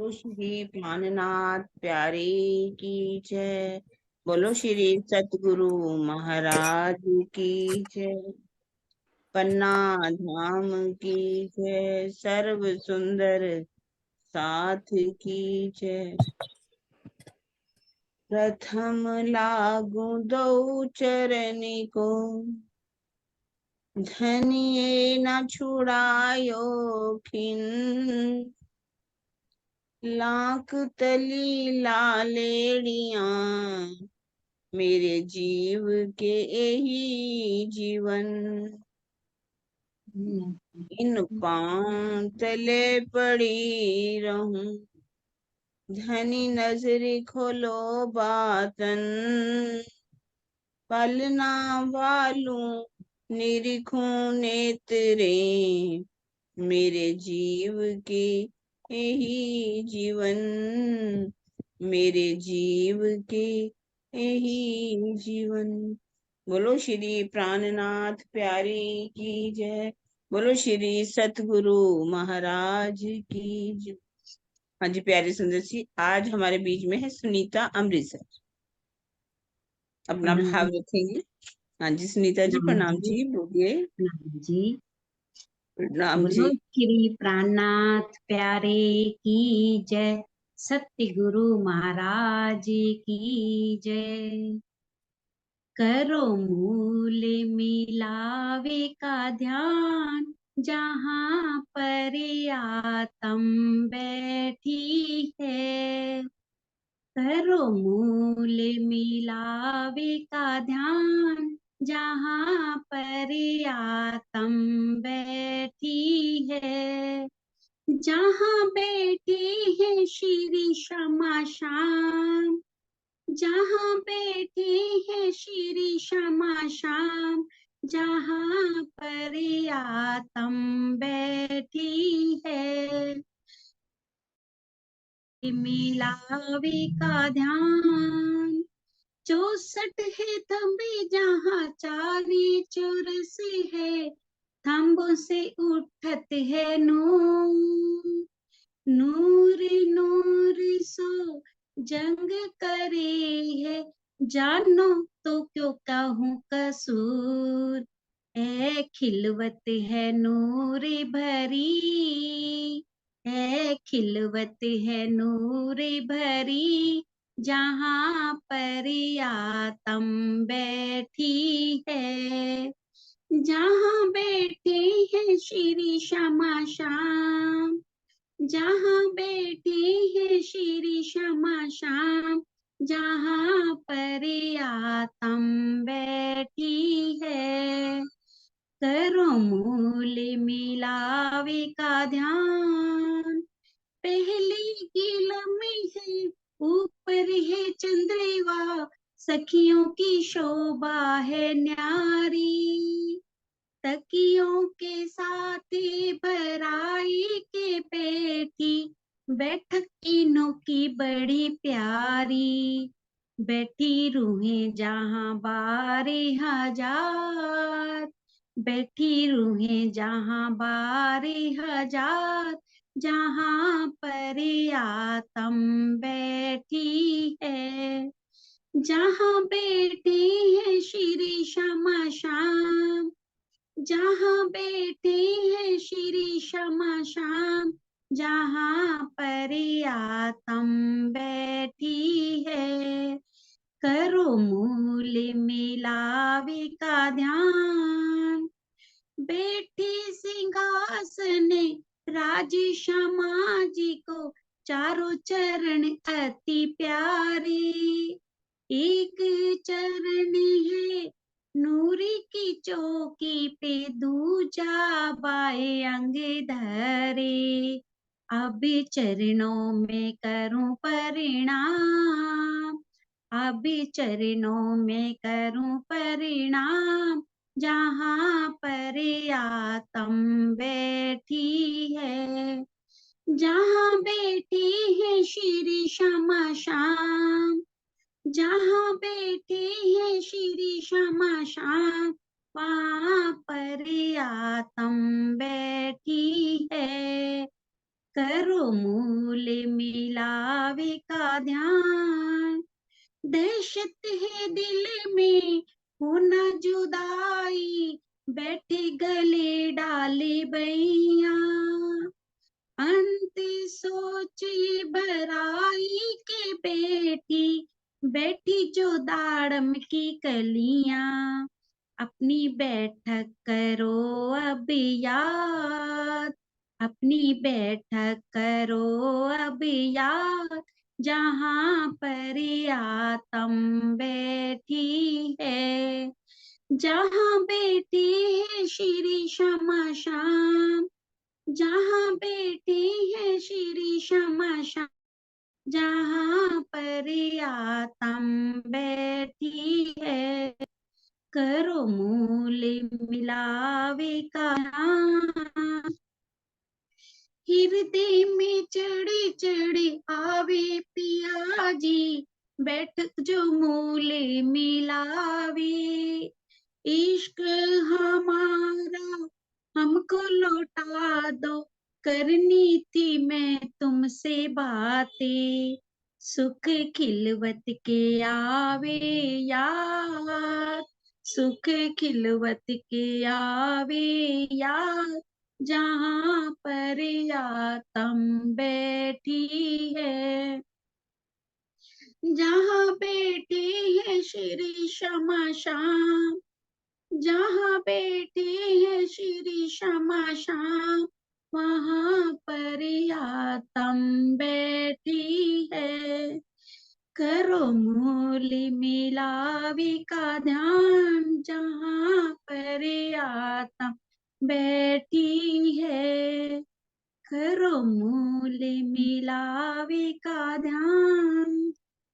तो श्री प्राणनाथ प्यारे की जय। बोलो श्री सतगुरु महाराज की जय। पन्ना धाम की जय। सर्व सुंदर साथ की जय। प्रथम लागू दो चरण को, धनिये न छुड़ायो खिन। लाख तली लालेड़िया, मेरे जीव के यही जीवन। इन पांव तले पड़ी रहूं, धनी नजर खोलो बातन। पलना वालू निरीखूं नेत्रे, मेरे जीव के यही जीवन। मेरे जीव के यही जीवन। बोलो श्री प्राणनाथ प्यारे की जय। बोलो श्री सतगुरु महाराज की जय। हाँ जी प्यारे सुंदर सी, आज हमारे बीच में है सुनीता अमृतसर। अपना भाव रखेंगे। हाँ जी सुनीता जी, प्रणाम जी, बोलिए। प्रणाम जी। प्रणाम बोलो जी। श्री प्राणनाथ प्यारे की जय। सत्य गुरु महाराज की जय। करो मूल मिलावे का ध्यान, जहाँ पर आत्म बैठी है। करो मूल मिलावे का ध्यान, जहाँ पर आत्म बैठी है। जहाँ बैठी है श्री क्षमा श्याम, जहाँ बैठी है श्री क्षमा श्याम, जहाँ पर आत्म बैठी है। मिलावे का ध्यान, 64 है थम्बे जहाँ चारी चौरसी है। थम्बों से उठत है नूर, नूर नूर सो जंग करे है। जानो तो क्यों कहूँ कसूर, है खिलवत है नूर भरी, है खिलवत है नूर भरी, जहाँ पर आत्म बैठी है। जहाँ बैठे हैं श्री क्षमा श्याम, जहाँ बैठे हैं श्री क्षमा श्याम, जहाँ पर आत्म बैठी है। करो मूल मिलावे का ध्यान, पहली की लम्बी है ऊपर है चंद्रिका, सखियों की शोभा है न्यारी। तकियों के साथ भराई के पेटी, बैठक तीनों की बड़ी प्यारी। बैठी रूहें जहाँ 12,000, बैठी रूहें जहाँ 12,000, जहाँ पर आत्म बैठी है। जहाँ बैठी है श्री क्षमा श्याम, जहाँ बैठे हैं श्री क्षमा श्याम, जहाँ पर आत्म बैठी है। करो मूल मिलावे का ध्यान, बैठी सिंहासन राज क्षमा जी को, चारों चरण अति प्यारे। एक चरण है नूरी की चौकी पे, दूजा बाएं अंग धरे। अब चरणों में करूं परिणाम, अब चरणों में करूं परिणाम, जहाँ पर आत्म बैठी है। जहाँ बैठी है श्री क्षमा श्याम, जहाँ बैठे हैं श्री क्षमा श्याम, वहाँ पर आत्म बैठी है। करो मूल मिलावे का ध्यान। दहशत है दिल में हो न जुदाई, बैठे गले डाले बैया। अंत सोच ये भराई के बेटी, बैठी जो दाड़म की कलियां। अपनी बैठक करो अब याद, अपनी बैठक करो अब याद, जहाँ पर आतम बैठी है, जहाँ बैठी है श्री क्षमा श्याम, जहाँ बैठी है श्री क्षमा श्याम, जहाँ पर आतम बैठी है, करो मूल मिलावे का नाम। हृदय में चढ़े चढ़े आवे पिया जी, बैठक जो मूले मिलावे। इश्क हमारा हमको लौटा दो, करनी थी मैं तुमसे बातें। सुख खिलवत के आवे याद, सुख खिलवत के आवे याद, जहाँ पर आतम बैठी है, जहाँ बैठी है श्री क्षमा श्याम, जहाँ बैठी है श्री क्षमा श्याम, वहाँ पर आतम बैठी है। करो मूल मिलावे का ध्यान, जहाँ पर आतम बैठी है। करो मूल मिलावे का ध्यान।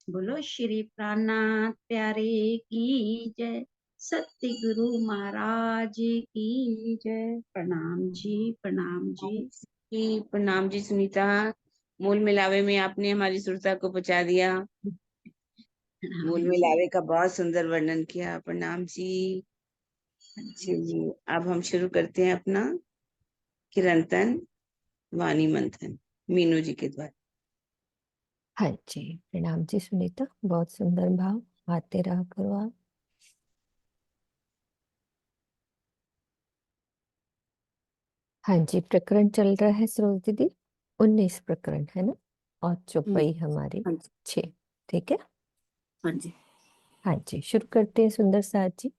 बोलो श्री प्राणनाथ प्यारे की जय, सत्य गुरु महाराज की जय। प्रणाम जी, प्रणाम जी। प्रणाम जी सुनीता। मूल मिलावे में आपने हमारी सुरता को पहुंचा दिया। मूल प्रणाम जी। मिलावे का बहुत सुंदर वर्णन किया। प्रणाम जी। चलिए अब हम शुरू करते हैं अपना किरंतन वाणी मंथन मीनू जी के द्वारा। हाँ जी, प्रणाम जी सुनीता, बहुत सुंदर भाव, आते रहा करो आप। हाँ जी, प्रकरण चल रहा है सरोज दीदी, 19 प्रकरण है ना, और चौपाई हमारी हाँ जी, 6। ठीक है, हाँ जी। हाँ जी, शुरू करते हैं सुंदर साथ जी।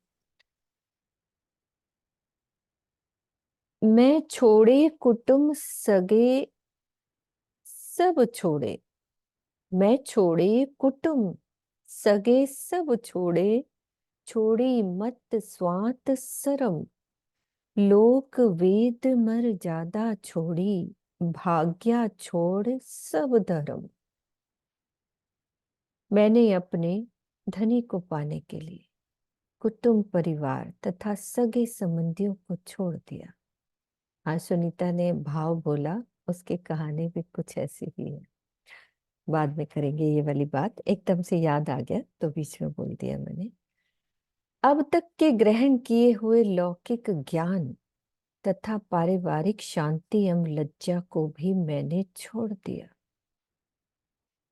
मैं छोड़े कुटुंब सगे सब छोड़े, मैं छोड़े कुटुंब सगे सब छोड़े, छोड़ी मत स्वात सरम, लोक वेद मर जादा छोड़ी, भाग्या छोड़ सब धर्म। मैंने अपने धनी को पाने के लिए कुटुंब परिवार तथा सगे संबंधियों को छोड़ दिया। हाँ, सुनीता ने भाव बोला, उसकी कहानी भी कुछ ऐसी ही है। बाद में करेंगे ये वाली बात, एकदम से याद आ गया तो बीच में बोल दिया मैंने। अब तक के ग्रहण किए हुए लौकिक ज्ञान तथा पारिवारिक शांति एवं लज्जा को भी मैंने छोड़ दिया।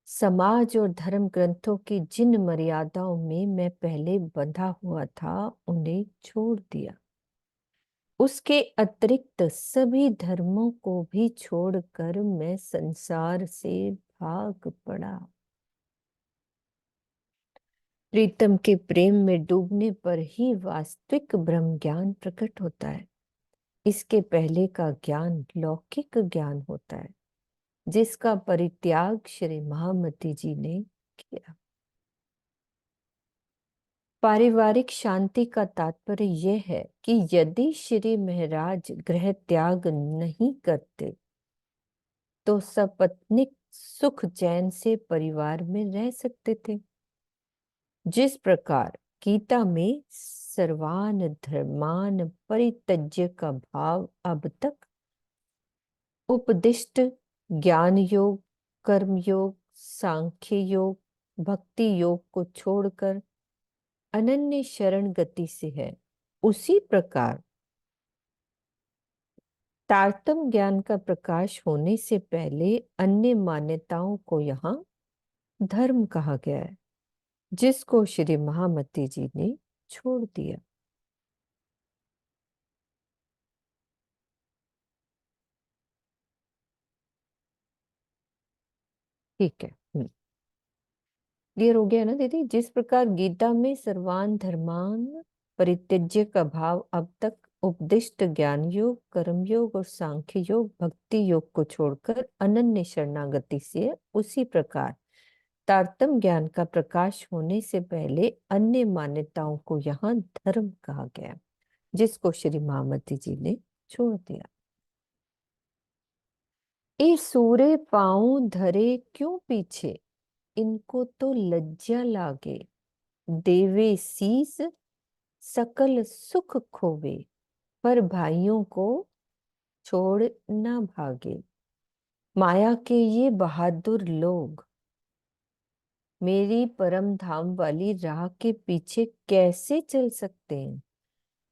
समाज और धर्म ग्रंथों की जिन मर्यादाओं में मैं पहले बंधा हुआ था उन्हें छोड़ दिया। उसके अतिरिक्त सभी धर्मों को भी छोड़कर मैं संसार से भाग पड़ा। प्रीतम के प्रेम में डूबने पर ही वास्तविक ब्रह्म ज्ञान प्रकट होता है। इसके पहले का ज्ञान लौकिक ज्ञान होता है, जिसका परित्याग श्री महामती जी ने किया। पारिवारिक शांति का तात्पर्य यह है कि यदि श्री महाराज गृह त्याग नहीं करते तो सपत्नीक सुख चैन से परिवार में रह सकते थे। जिस प्रकार गीता में सर्वान धर्मान परित्यज्य का भाव अब तक उपदिष्ट ज्ञान योग, कर्म योग, सांख्य योग, भक्ति योग को छोड़कर अनन्य शरण गति से है, उसी प्रकार तारतम ज्ञान का प्रकाश होने से पहले अन्य मान्यताओं को यहाँ धर्म कहा गया है, जिसको श्री महामती जी ने छोड़ दिया। ठीक है, क्लियर हो गया ना दीदी? जिस प्रकार गीता में सर्वान धर्मान परित्यज्य का भाव अब तक उपदिष्ट ज्ञान योग, कर्म योग और सांख्य योग, भक्ति योग को छोड़कर अनन्य शरणागति से है, उसी प्रकार तारतम ज्ञान का प्रकाश होने से पहले अन्य मान्यताओं को यहाँ धर्म कहा गया, जिसको श्री महामती जी ने छोड़ दिया। ए सूरे पांव धरे क्यों पीछे, इनको तो लज्जा लागे, देवे शीस सकल सुख खोवे, पर भाइयों को छोड़ ना भागे। माया के ये बहादुर लोग मेरी परम धाम वाली राह के पीछे कैसे चल सकते हैं?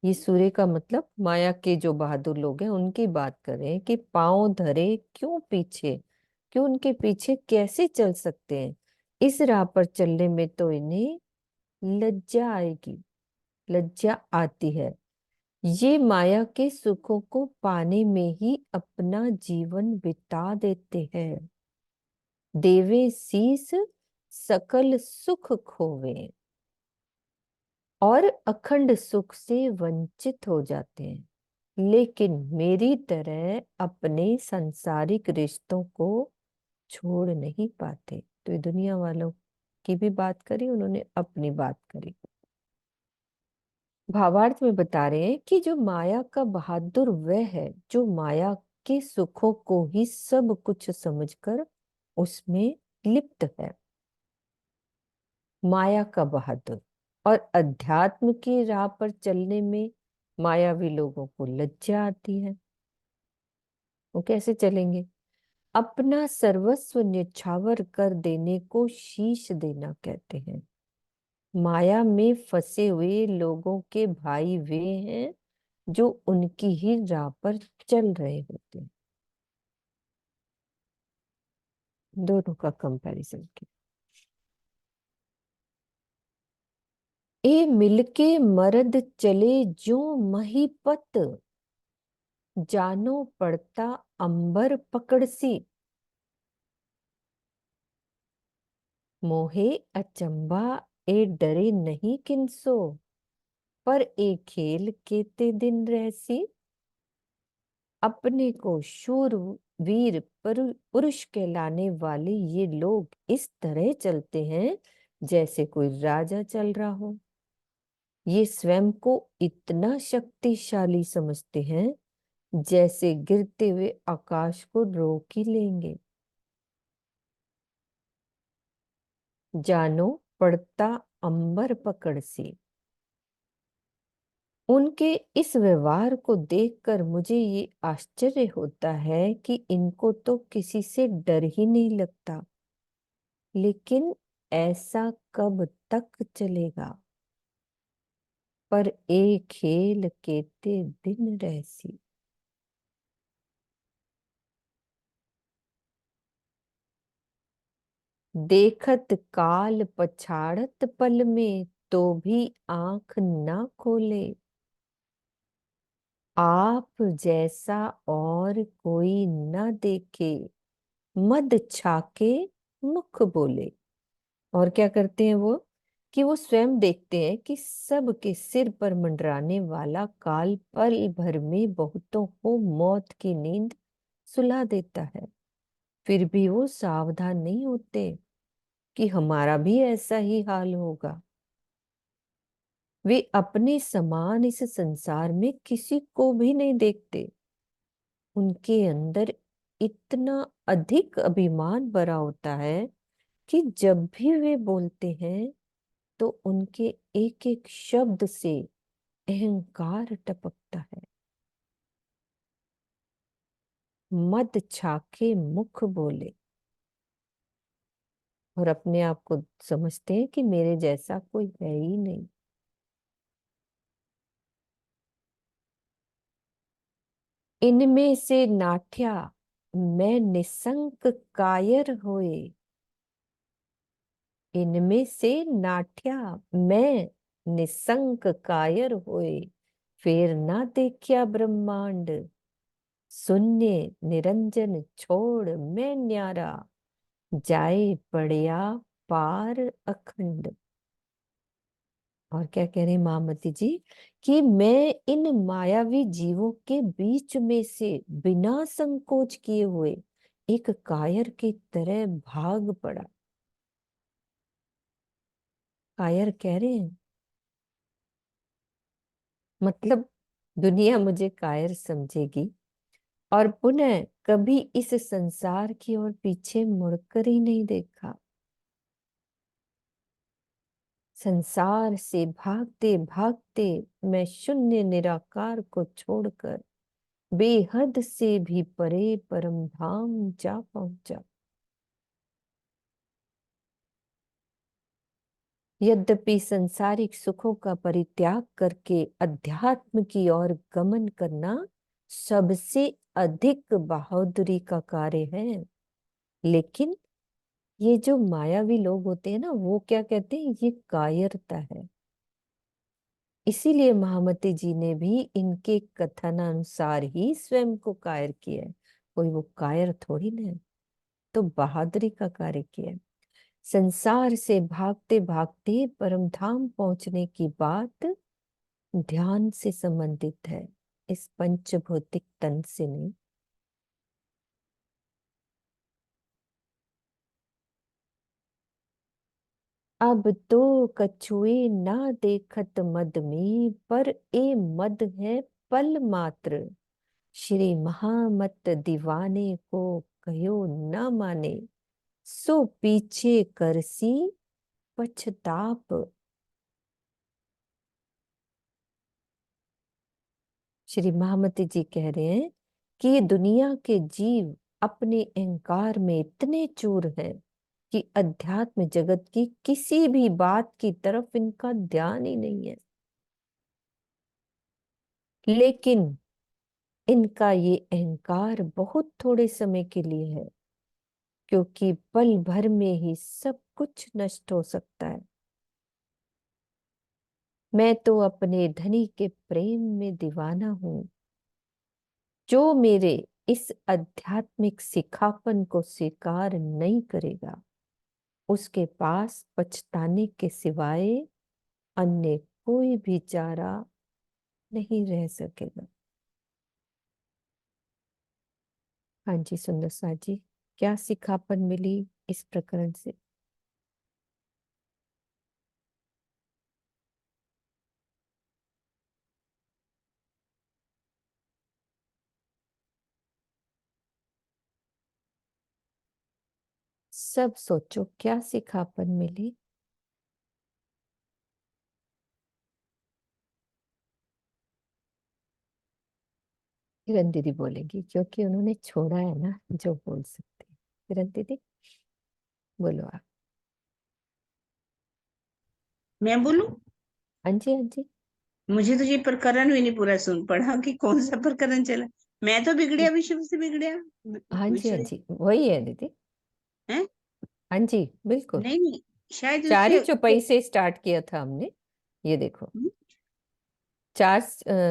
ये सूर्य का मतलब माया के जो बहादुर लोग हैं उनकी बात कर रहे हैं कि पांव धरे क्यों पीछे, क्यों उनके पीछे कैसे चल सकते हैं? इस राह पर चलने में तो इन्हें लज्जा आएगी, लज्जा आती है। ये माया के सुखों को पाने में ही अपना जीवन बिता देते हैं। देवे शीस सकल सुख खोवे, और अखंड सुख से वंचित हो जाते हैं, लेकिन मेरी तरह अपने सांसारिक रिश्तों को छोड़ नहीं पाते। तो ये दुनिया वालों की भी बात करी, उन्होंने अपनी बात करी। भावार्थ में बता रहे हैं कि जो माया का बहादुर वह है जो माया के सुखों को ही सब कुछ समझकर उसमें लिप्त है, माया का बहादुर। और अध्यात्म की राह पर चलने में मायावी लोगों को लज्जा आती है। वो कैसे चलेंगे? अपना सर्वस्व न्यौछावर कर देने को शीश देना कहते हैं। माया में फंसे हुए लोगों के भाई वे हैं जो उनकी ही राह पर चल रहे होते हैं। दोनों का कंपैरिजन किया। ए मिलके मर्द चले जो महीपत, जानो पड़ता अंबर पकड़सी, मोहे अचंबा ए डरे नहीं किनसो, पर ए खेल केते दिन रहसी। अपने को शूर वीर पुरुष कहलाने वाले ये लोग इस तरह चलते हैं जैसे कोई राजा चल रहा हो। ये स्वयं को इतना शक्तिशाली समझते हैं जैसे गिरते हुए आकाश को रोक ही लेंगे। जानो पड़ता अंबर पकड़ सी। उनके इस व्यवहार को देखकर मुझे ये आश्चर्य होता है कि इनको तो किसी से डर ही नहीं लगता। लेकिन ऐसा कब तक चलेगा? पर एक खेल केते दिन रहसी। देखत काल पछाड़त पल में तो भी आंख ना खोले, आप जैसा और कोई न देखे, मद छाके मुख बोले। और क्या करते हैं वो? कि वो स्वयं देखते हैं कि सबके सिर पर मंडराने वाला काल पल भर में बहुतों को मौत की नींद सुला देता है, फिर भी वो सावधान नहीं होते कि हमारा भी ऐसा ही हाल होगा। वे अपने समान इस संसार में किसी को भी नहीं देखते। उनके अंदर इतना अधिक अभिमान भरा होता है कि जब भी वे बोलते हैं तो उनके एक एक शब्द से अहंकार टपकता है। मद छाके मुख बोले, और अपने आप को समझते हैं कि मेरे जैसा कोई है ही नहीं। इनमें से नाठ्या मैं निसंक कायर होए, इनमें से नाठ्या मैं निसंक कायर होए, फिर ना देखिया ब्रह्मांड, शून्य निरंजन छोड़ मैं न्यारा, जाए पड़िया पार अखंड। और क्या कह रहे महामती जी कि मैं इन मायावी जीवों के बीच में से बिना संकोच किए हुए एक कायर की तरह भाग पड़ा। कायर कह रहे हैं मतलब दुनिया मुझे कायर समझेगी और पुनः कभी इस संसार की ओर पीछे मुड़कर ही नहीं देखा। संसार से भागते भागते मैं शून्य निराकार को छोड़कर बेहद से भी परे परम धाम जा पहुंचा। यद्यपि संसारिक सुखों का परित्याग करके अध्यात्म की ओर गमन करना सबसे अधिक बहादुरी का कार्य है, लेकिन ये जो मायावी लोग होते हैं ना, वो क्या कहते हैं, ये कायरता है। इसीलिए महामती जी ने भी इनके कथनानुसार ही स्वयं को कायर किया है। कोई वो कायर थोड़ी ना है, तो बहादुरी का कार्य किया है। संसार से भागते भागते परम धाम पहुंचने की बात ध्यान से संबंधित है, इस पंचभौतिक तन से नहीं। अब तो कछुए ना देखत मद में, पर ए मद है पल मात्र, श्री महामत दीवाने को कहो न माने, सो पीछे करसी पछताप। श्री महामती जी कह रहे हैं कि ये दुनिया के जीव अपने अहंकार में इतने चूर हैं कि अध्यात्म जगत की किसी भी बात की तरफ इनका ध्यान ही नहीं है। लेकिन इनका ये अहंकार बहुत थोड़े समय के लिए है, क्योंकि पल भर में ही सब कुछ नष्ट हो सकता है। मैं तो अपने धनी के प्रेम में दीवाना हूं, जो मेरे इस आध्यात्मिक सिखापन को स्वीकार नहीं करेगा, उसके पास पछताने के सिवाय अन्य कोई भी चारा नहीं रह सकेगा। हाँ जी सुंदर सा जी, क्या सिखापन मिली इस प्रकरण से? सब सोचो क्या सिखापन मिली। किरण दीदी बोलेगी, क्योंकि उन्होंने छोड़ा है ना जो बोल सकते हैं। किरण दीदी बोलो आप। मैं बोलूं? हाँ जी हाँ जी। मुझे तो ये प्रकरण भी नहीं पूरा सुन पड़ा कि कौन सा प्रकरण चला। मैं तो बिगड़िया विषय से बिगड़िया हाँ जी हाँ विषय जी वही है दीदी। है। हाँ जी बिल्कुल। नहीं नहीं, शायद चार ही उससे चौपाई से स्टार्ट किया था हमने, ये देखो। चार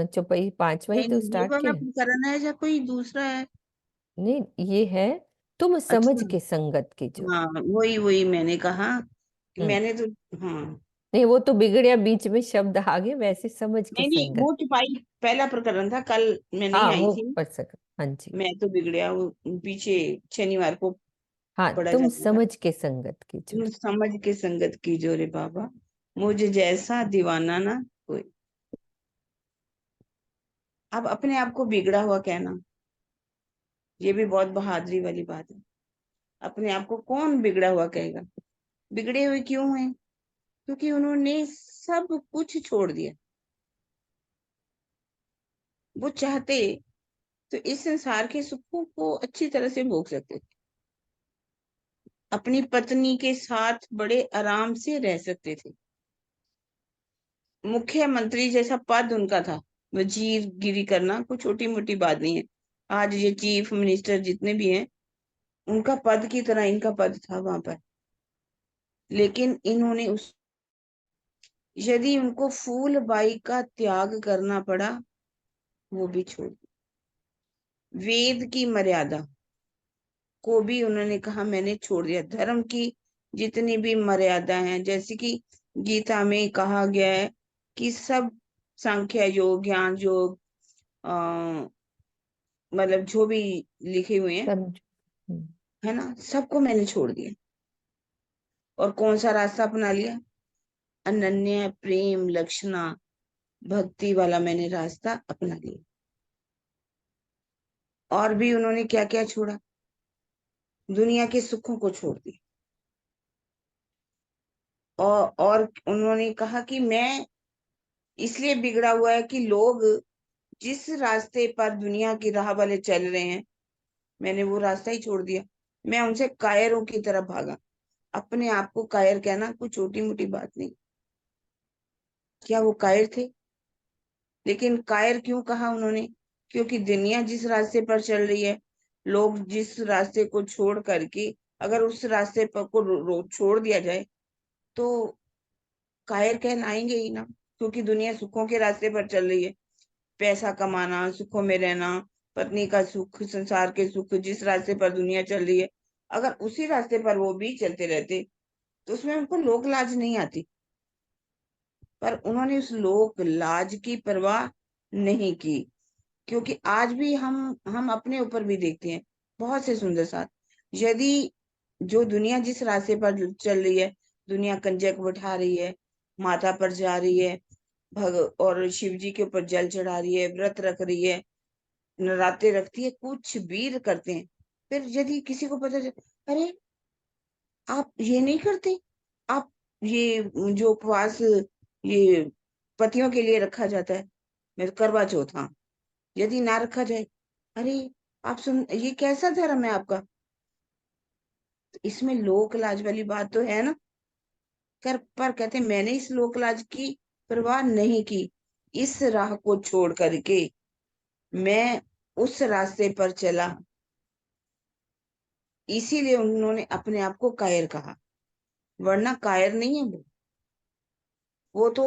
चौपाई पांचवा ही नहीं तो नहीं, ये स्टार्ट वाला किया है। प्रकरण है या कोई दूसरा है? नहीं ये है तुम समझ अच्छा, के संगत की जो। हाँ वही वही मैंने कहा कि हम्म। मैंने तो, हाँ। नहीं वो तो बिगड़िया बीच में शब्द आ गए, वैसे समझ के नहीं नहीं, संगत। वो छुपाई पहला प्रकरण था, कल मैं नहीं हाँ आई वो थी। पढ़ सक। हाँ जी। मैं तो बिगड़िया वो पीछे शनिवार को हाँ पढ़ा तुम जाता था। समझ के संगत की जो। समझ के संगत की जो रे बाबा, मुझे जैसा दीवाना ना कोई। अब अपने आप को बिगड़ा हुआ कहना, ये भी बहुत बहादुरी वाली बात है। अपने आप को कौन बिगड़ा हुआ कहेगा? बिगड़े हुए क्यों हैं? क्योंकि उन्होंने सब कुछ छोड़ दिया। वो चाहते तो इस संसार के सुखों को अच्छी तरह से भोग सकते थे, अपनी पत्नी के साथ बड़े आराम से रह सकते थे, मुख्यमंत्री जैसा पद उनका था। वजीर गिरी करना कोई छोटी मोटी बात नहीं है। आज ये चीफ मिनिस्टर जितने भी हैं, उनका पद की तरह इनका पद था वहां पर। लेकिन इन्होंने यदि उनको फूल बाई का त्याग करना पड़ा, वो भी छोड़ दिया। वेद की मर्यादा को भी उन्होंने कहा मैंने छोड़ दिया। धर्म की जितनी भी मर्यादा हैं, जैसे कि गीता में कहा गया है कि सब सांख्य योग, ज्ञान योग, मतलब जो भी लिखे हुए हैं, हम्म, है ना, सबको मैंने छोड़ दिया। और कौन सा रास्ता अपना लिया? अनन्य प्रेम लक्षणा भक्ति वाला मैंने रास्ता अपना लिया। और भी उन्होंने क्या क्या छोड़ा? दुनिया के सुखों को छोड़ दिया। और उन्होंने कहा कि मैं इसलिए बिगड़ा हुआ है कि लोग जिस रास्ते पर दुनिया की राह वाले चल रहे हैं, मैंने वो रास्ता ही छोड़ दिया। मैं उनसे कायरों की तरफ भागा। अपने आप को कायर कहना कोई छोटी मोटी बात नहीं। क्या वो कायर थे? लेकिन कायर क्यों कहा उन्होंने? क्योंकि दुनिया जिस रास्ते पर चल रही है, लोग जिस रास्ते को छोड़ करके अगर उस रास्ते पर को छोड़ दिया जाए तो कायर कहलाएंगे ही ना। क्योंकि दुनिया सुखों के रास्ते पर चल रही है, पैसा कमाना, सुखों में रहना, पत्नी का सुख, संसार के सुख, जिस रास्ते पर दुनिया चल रही है, अगर उसी रास्ते पर वो भी चलते रहते तो उसमें उनको लोक लाज नहीं आती। पर उन्होंने उस लोक लाज की परवाह नहीं की। क्योंकि आज भी हम अपने ऊपर भी देखते हैं बहुत से सुंदर साथ। यदि जो दुनिया जिस रास्ते पर चल रही है, दुनिया कंजक बैठा रही है, माता पर जा रही है, भग और शिव जी के ऊपर जल चढ़ा रही है, व्रत रख रही है, नराते रखती है, कुछ भी करते हैं, फिर यदि किसी को पता चले, अरे आप ये नहीं करते, आप ये जो उपवास ये पतियों के लिए रखा जाता है, मैं करवा चौथ, हाँ, यदि ना रखा जाए, अरे आप सुन, ये कैसा धर्म है आपका? तो इसमें लोक लाज वाली बात तो है ना। पर कहते हैं, मैंने इस लोक लाज की परवाह नहीं की। इस राह को छोड़ करके मैं उस रास्ते पर चला। इसीलिए उन्होंने अपने आप को कायर कहा, वरना कायर नहीं है वो तो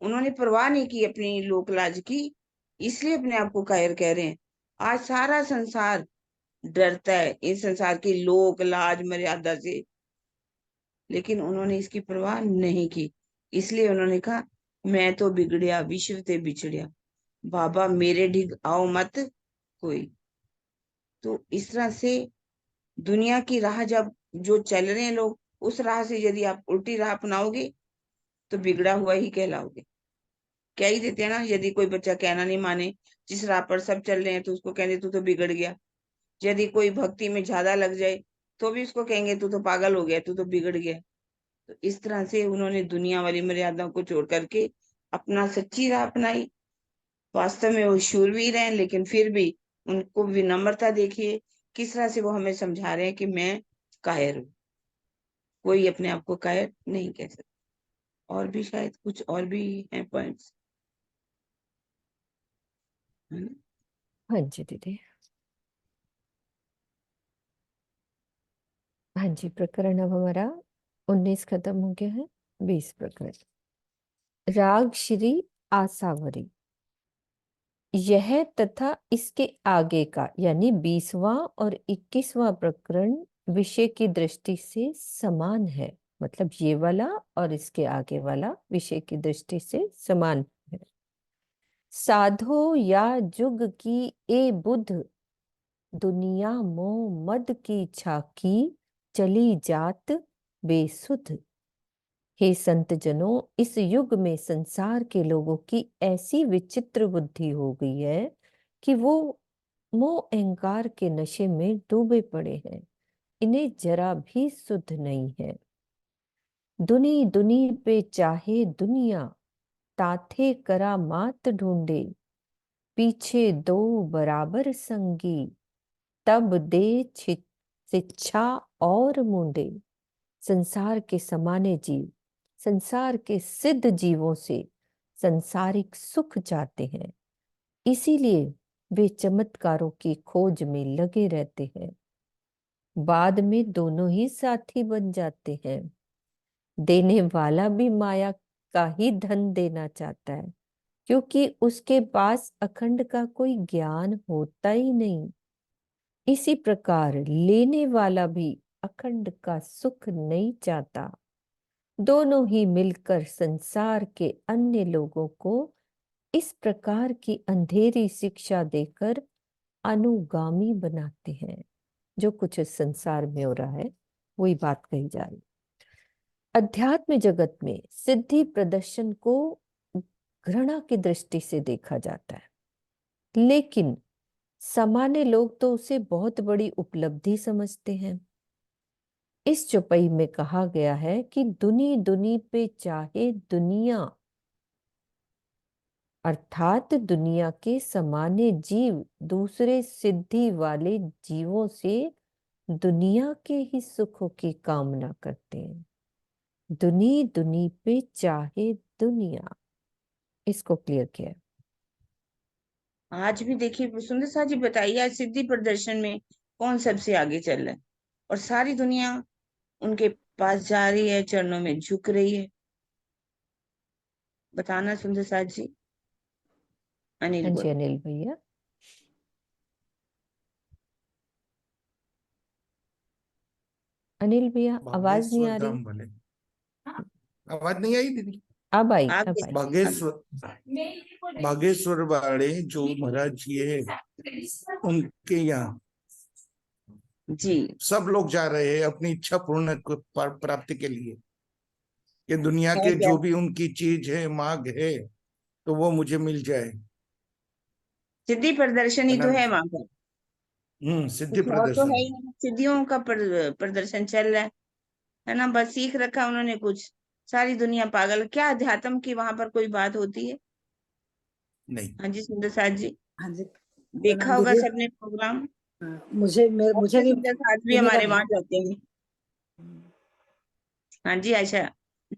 उन्होंने परवाह नहीं की अपनी लोक लाज की, इसलिए अपने आप को कायर कह रहे हैं। आज सारा संसार डरता है इस संसार की लोक लाज मर्यादा से, लेकिन उन्होंने इसकी परवाह नहीं की। इसलिए उन्होंने कहा मैं तो बिगड़िया विश्व ते बिछड़िया, बाबा मेरे ढिग आओ मत कोई। तो इस तरह से दुनिया की राह जब जो चल रहे हैं लोग, उस राह से यदि आप उल्टी राह अपनाओगे तो बिगड़ा हुआ ही कहलाओगे। कह ही देते हैं ना, यदि कोई बच्चा कहना नहीं माने, जिस राह पर सब चल रहे हैं, तो उसको कहने तू तो बिगड़ गया। यदि कोई भक्ति में ज्यादा लग जाए तो भी उसको कहेंगे तू तो पागल हो गया, तू तो बिगड़ गया। तो इस तरह से उन्होंने दुनिया वाली मर्यादाओं को छोड़ करके अपना सच्ची राह अपनाई। वास्तव में वो शूरवीर हैं, लेकिन फिर भी उनको विनम्रता देखिए, किस तरह से वो हमें समझा रहे हैं कि मैं कायर हूँ। कोई अपने आप को कायर नहीं कह सकता। और भी शायद कुछ और भी हैं पॉइंट्स, है ना? हाँ जी दीदी। हाँ जी, प्रकरण अब हमारा 19 खत्म हो गया है। 20 प्रकरण। राग श्री आसावरी। यह तथा इसके आगे का यानी 20वां और 21वां प्रकरण विषय की दृष्टि से समान है। मतलब ये वाला और इसके आगे वाला विषय की दृष्टि से समान है। साधो या जुग की ए बुध, दुनिया मोह मद की छाकी, चली जात बेसुध। हे संत जनों, इस युग में संसार के लोगों की ऐसी विचित्र बुद्धि हो गई है कि वो मोह अहंकार के नशे में डूबे पड़े हैं। इन्हें जरा भी सुध नहीं है। दुनी दुनी पे चाहे दुनिया, ताथे करामात ढूंढे, पीछे दो बराबर संगी, तब दे शिक्षा और मुंडे। संसार के समाने जीव संसार के सिद्ध जीवों से संसारिक सुख चाहते हैं, इसीलिए वे चमत्कारों की खोज में लगे रहते हैं। बाद में दोनों ही साथी बन जाते हैं। देने वाला भी माया का ही धन देना चाहता है, क्योंकि उसके पास अखंड का कोई ज्ञान होता ही नहीं। इसी प्रकार लेने वाला भी अखंड का सुख नहीं चाहता। दोनों ही मिलकर संसार के अन्य लोगों को इस प्रकार की अंधेरी शिक्षा देकर अनुगामी बनाते हैं। जो कुछ इस संसार में हो रहा है वही बात कही जा रही। अध्यात्म जगत में सिद्धि प्रदर्शन को घृणा की दृष्टि से देखा जाता है, लेकिन सामान्य लोग तो उसे बहुत बड़ी उपलब्धि समझते हैं। इस चौपाई में कहा गया है कि दुनी दुनी पे चाहे दुनिया, अर्थात दुनिया के सामान्य जीव दूसरे सिद्धि वाले जीवों से दुनिया के ही सुखों की कामना करते हैं। दुनी दुनी पे चाहे दुनिया, इसको क्लियर किया। आज भी देखिए सुंदर साह जी, बताइए आज सिद्धि प्रदर्शन में कौन सबसे आगे चल रहा है, और सारी दुनिया उनके पास जा रही है, चरणों में झुक रही है। बताना सुंदर साह जी। अनिल हाँ जी बोलो। अनिल भैया। अनिल भैया आवाज नहीं बागेश्वर आ रही। धाम भले। आवाज नहीं आई दीदी? अब आई, आप अब आई। बागेश्वर वाले जो महाराज जी है, उनके यहाँ जी सब लोग जा रहे हैं अपनी इच्छा पूर्ण प्राप्ति के लिए। कि दुनिया है के क्या? जो भी उनकी चीज है, मांग है, तो वो मुझे मिल जाए। सिद्धि प्रदर्शन ही है तो ना? है वहां पर, सिद्धि कुछ और तो है प्रदर्शन। ही नहीं। सिद्धियों का प्रदर्शन चल रहा है ना, बस सीख रखा उन्होंने कुछ। सारी दुनिया पागल। क्या अध्यात्म की वहां पर कोई बात होती है? नहीं। हाँ जी सुंदर साथ जी, हाँ जी, देखा प्रणाम होगा दीदी। सबने प्रोग्राम। हाँ, मुझे अच्छे भी सुंदर साथ भी सुनने का हमारे वहां जाते हैं। हाँ जी आशा।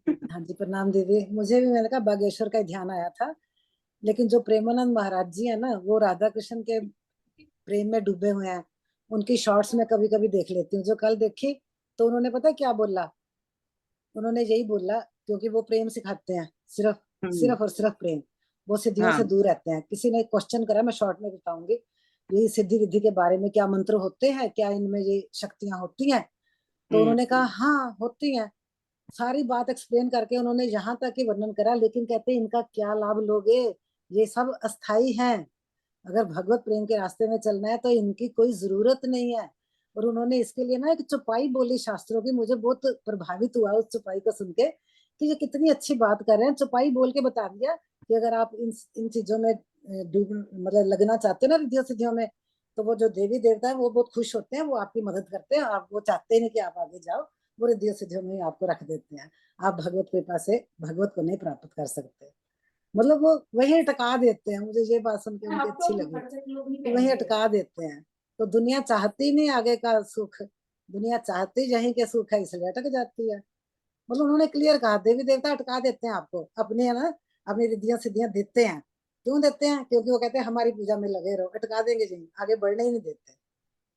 हाँ जी, प्रणाम दीदी। मुझे भी मैंने कहा बागेश्वर का ही ध्यान आया था, लेकिन जो प्रेमानंद महाराज जी है ना, वो राधा कृष्ण के प्रेम में डूबे हुए हैं। उनकी शॉर्ट्स में कभी कभी देख लेती हूँ। जो कल देखी तो उन्होंने पता है क्या बोला? उन्होंने यही बोला, क्योंकि वो प्रेम सिखाते हैं, सिर्फ हम्म। सिर्फ और सिर्फ प्रेम। वो सिद्धियों हाँ। से दूर रहते हैं। किसी ने क्वेश्चन करा, मैं शॉर्ट में बताऊंगी, ये सिद्धि विधि के बारे में क्या मंत्र होते हैं, क्या इनमें ये शक्तियां होती हैं? तो उन्होंने कहा हाँ होती हैं। सारी बात एक्सप्लेन करके उन्होंने यहाँ तक ही वर्णन करा, लेकिन कहते इनका क्या लाभ लोगे, ये सब अस्थाई हैं। अगर भगवत प्रेम के रास्ते में चलना है तो इनकी कोई जरूरत नहीं है। और उन्होंने इसके लिए ना एक चौपाई बोली शास्त्रों की, मुझे बहुत प्रभावित हुआ उस चौपाई को सुन के कि ये कितनी अच्छी बात कर रहे हैं। चौपाई बोल के बता दिया कि अगर आप इन चीजों में मतलब लगना चाहते हो ना, रिद्धियों सिद्धियों में, तो वो जो देवी देवता है वो बहुत खुश होते हैं, वो आपकी मदद करते हैं। आप वो चाहते नहीं कि आप आगे जाओ, वो रिद्धियों सिद्धियों में आपको रख देते हैं। आप भगवत कृपा से भगवत को नहीं प्राप्त कर सकते। मतलब वो वही अटका देते हैं। मुझे ये बात सुन के उनकी अच्छी लगी कि वही अटका देते हैं। तो दुनिया चाहती नहीं आगे का सुख, दुनिया चाहती यहीं के सुख है, इसलिए अटक जाती है। मतलब उन्होंने क्लियर कहा, देवी देवता अटका देते हैं आपको, अपने है ना, अपनी रिद्धियां सिद्धियां देते हैं। क्यों देते हैं? क्योंकि वो कहते हैं हमारी पूजा में लगे रहो, अटका देंगे जी, आगे बढ़ने ही नहीं देते।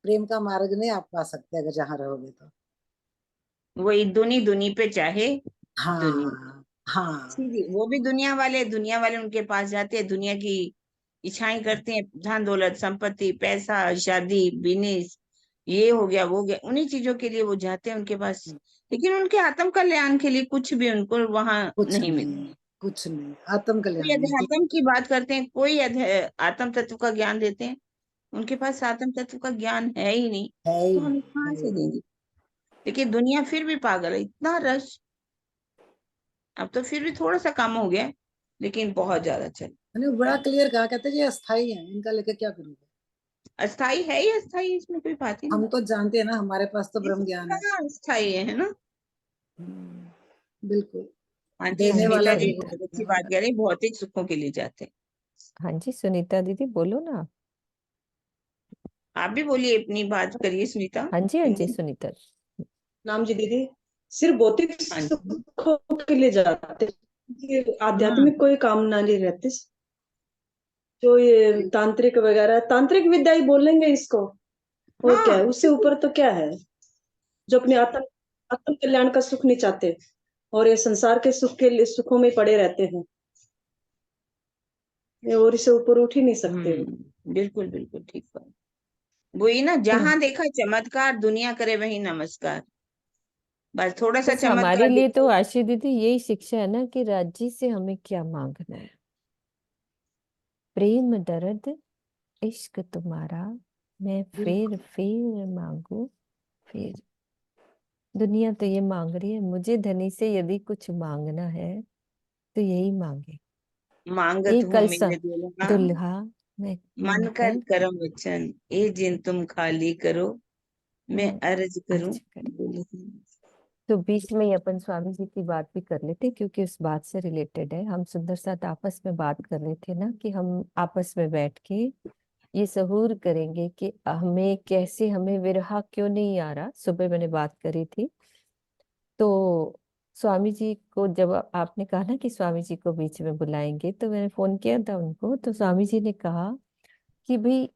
प्रेम का मार्ग नहीं आप पा सकते अगर जहाँ रहोगे तो। वही दुनी दुनी पे चाहे दुनिया। हाँ हाँ। सीधी वो भी दुनिया वाले उनके पास जाते हैं, दुनिया की इच्छाएं करते हैं, धन दौलत संपत्ति पैसा शादी बिजनेस, ये हो गया वो हो गया, उन्हीं चीजों के लिए वो जाते हैं उनके पास। लेकिन उनके आत्म कल्याण के लिए कुछ भी उनको वहां कुछ नहीं मिलता। नहीं, कुछ नहीं, आत्म कोई कल्याण नहीं अध्यात्म की बात करते हैं, कोई आत्म तत्व का ज्ञान देते हैं, उनके पास आत्म तत्व का ज्ञान है ही नहीं। है ही तो हम नहीं, कहाँ है ही से नहीं। देंगे? लेकिन दुनिया फिर भी पागल है, इतना रश। अब तो फिर भी थोड़ा सा कम हो गया है, लेकिन बहुत ज्यादा चल। मैंने बड़ा क्लियर कहा, कहते जी अस्थाई है, इनका लेके क्या करोगे? अस्थाई है ही अस्थाई, इसमें कोई बात ही नहीं। हम तो जानते हैं ना, हमारे पास तो ब्रह्म इसमें ज्ञान है। कहाँ अस्थाई है ना? बिल्कुल। हाँ जी हाँ देने जी सुनीता वाला जी भी सुनीता। बहुत देने अच्छी बात वाला। कह रही, भौतिक सुखों के लिए जाते हैं। हाँ जी सुनीता दीदी बोलो ना। आप भी बोलिए, अपनी बात करिए सुनीता। हाँ जी, हाँ जी सुनीता। नाम जी दीदी, सिर्फ भौतिक हाँ जी। सुखों के लिए जाते हैं। ये हाँ आध्यात्मिक कोई कामना नहीं रहती। जो ये तांत्रिक वगैरह, तांत्रिक विद्या ही बोलेंगे इसको, और क्या हाँ है उससे ऊपर? तो क्या है जो अपने आत्म आत्म कल्याण का सुख नहीं चाहते? और ये संसार के सुख के लिए सुखों में पड़े रहते हैं, ये और इससे ऊपर उठ ही नहीं सकते वो। बिल्कुल बिल्कुल ठीक बात। वही ना, जहां देखा चमत्कार, दुनिया करे वही नमस्कार। बस थोड़ा सा बस हमारे चमत्कार लिए तो दिखा। आशी दीदी यही शिक्षा है ना कि राज्य से हमें क्या मांगना है। प्रेम दर्द इश्क तुम्हारा मैं फिर मांगू फिर। दुनिया तो ये मांग रही है, मुझे धनी से यदि कुछ मांगना है तो यही मांगे। मांगत ये हूँ कल मेरे दुल्हा, दुल्हा मैं मन कर कर करम वचन, ए जिन तुम खाली करो, मैं मैं अर्ज करूं अर्ज कर। दुल्हन। तो बीच में ही अपन स्वामी जी की बात भी कर लेते क्योंकि उस बात से रिलेटेड है। हम सुंदर साथ आपस में बात कर रहे थे ना कि हम आपस में बैठ के ये सहूर करेंगे कि हमें कैसे, हमें विरहा क्यों नहीं आ रहा। सुबह मैंने बात करी थी तो स्वामी जी को जब आपने कहा ना कि स्वामी जी को बीच में बुलाएंगे, तो मैंने फोन किया था उनको। तो स्वामी जी ने कहा कि भाई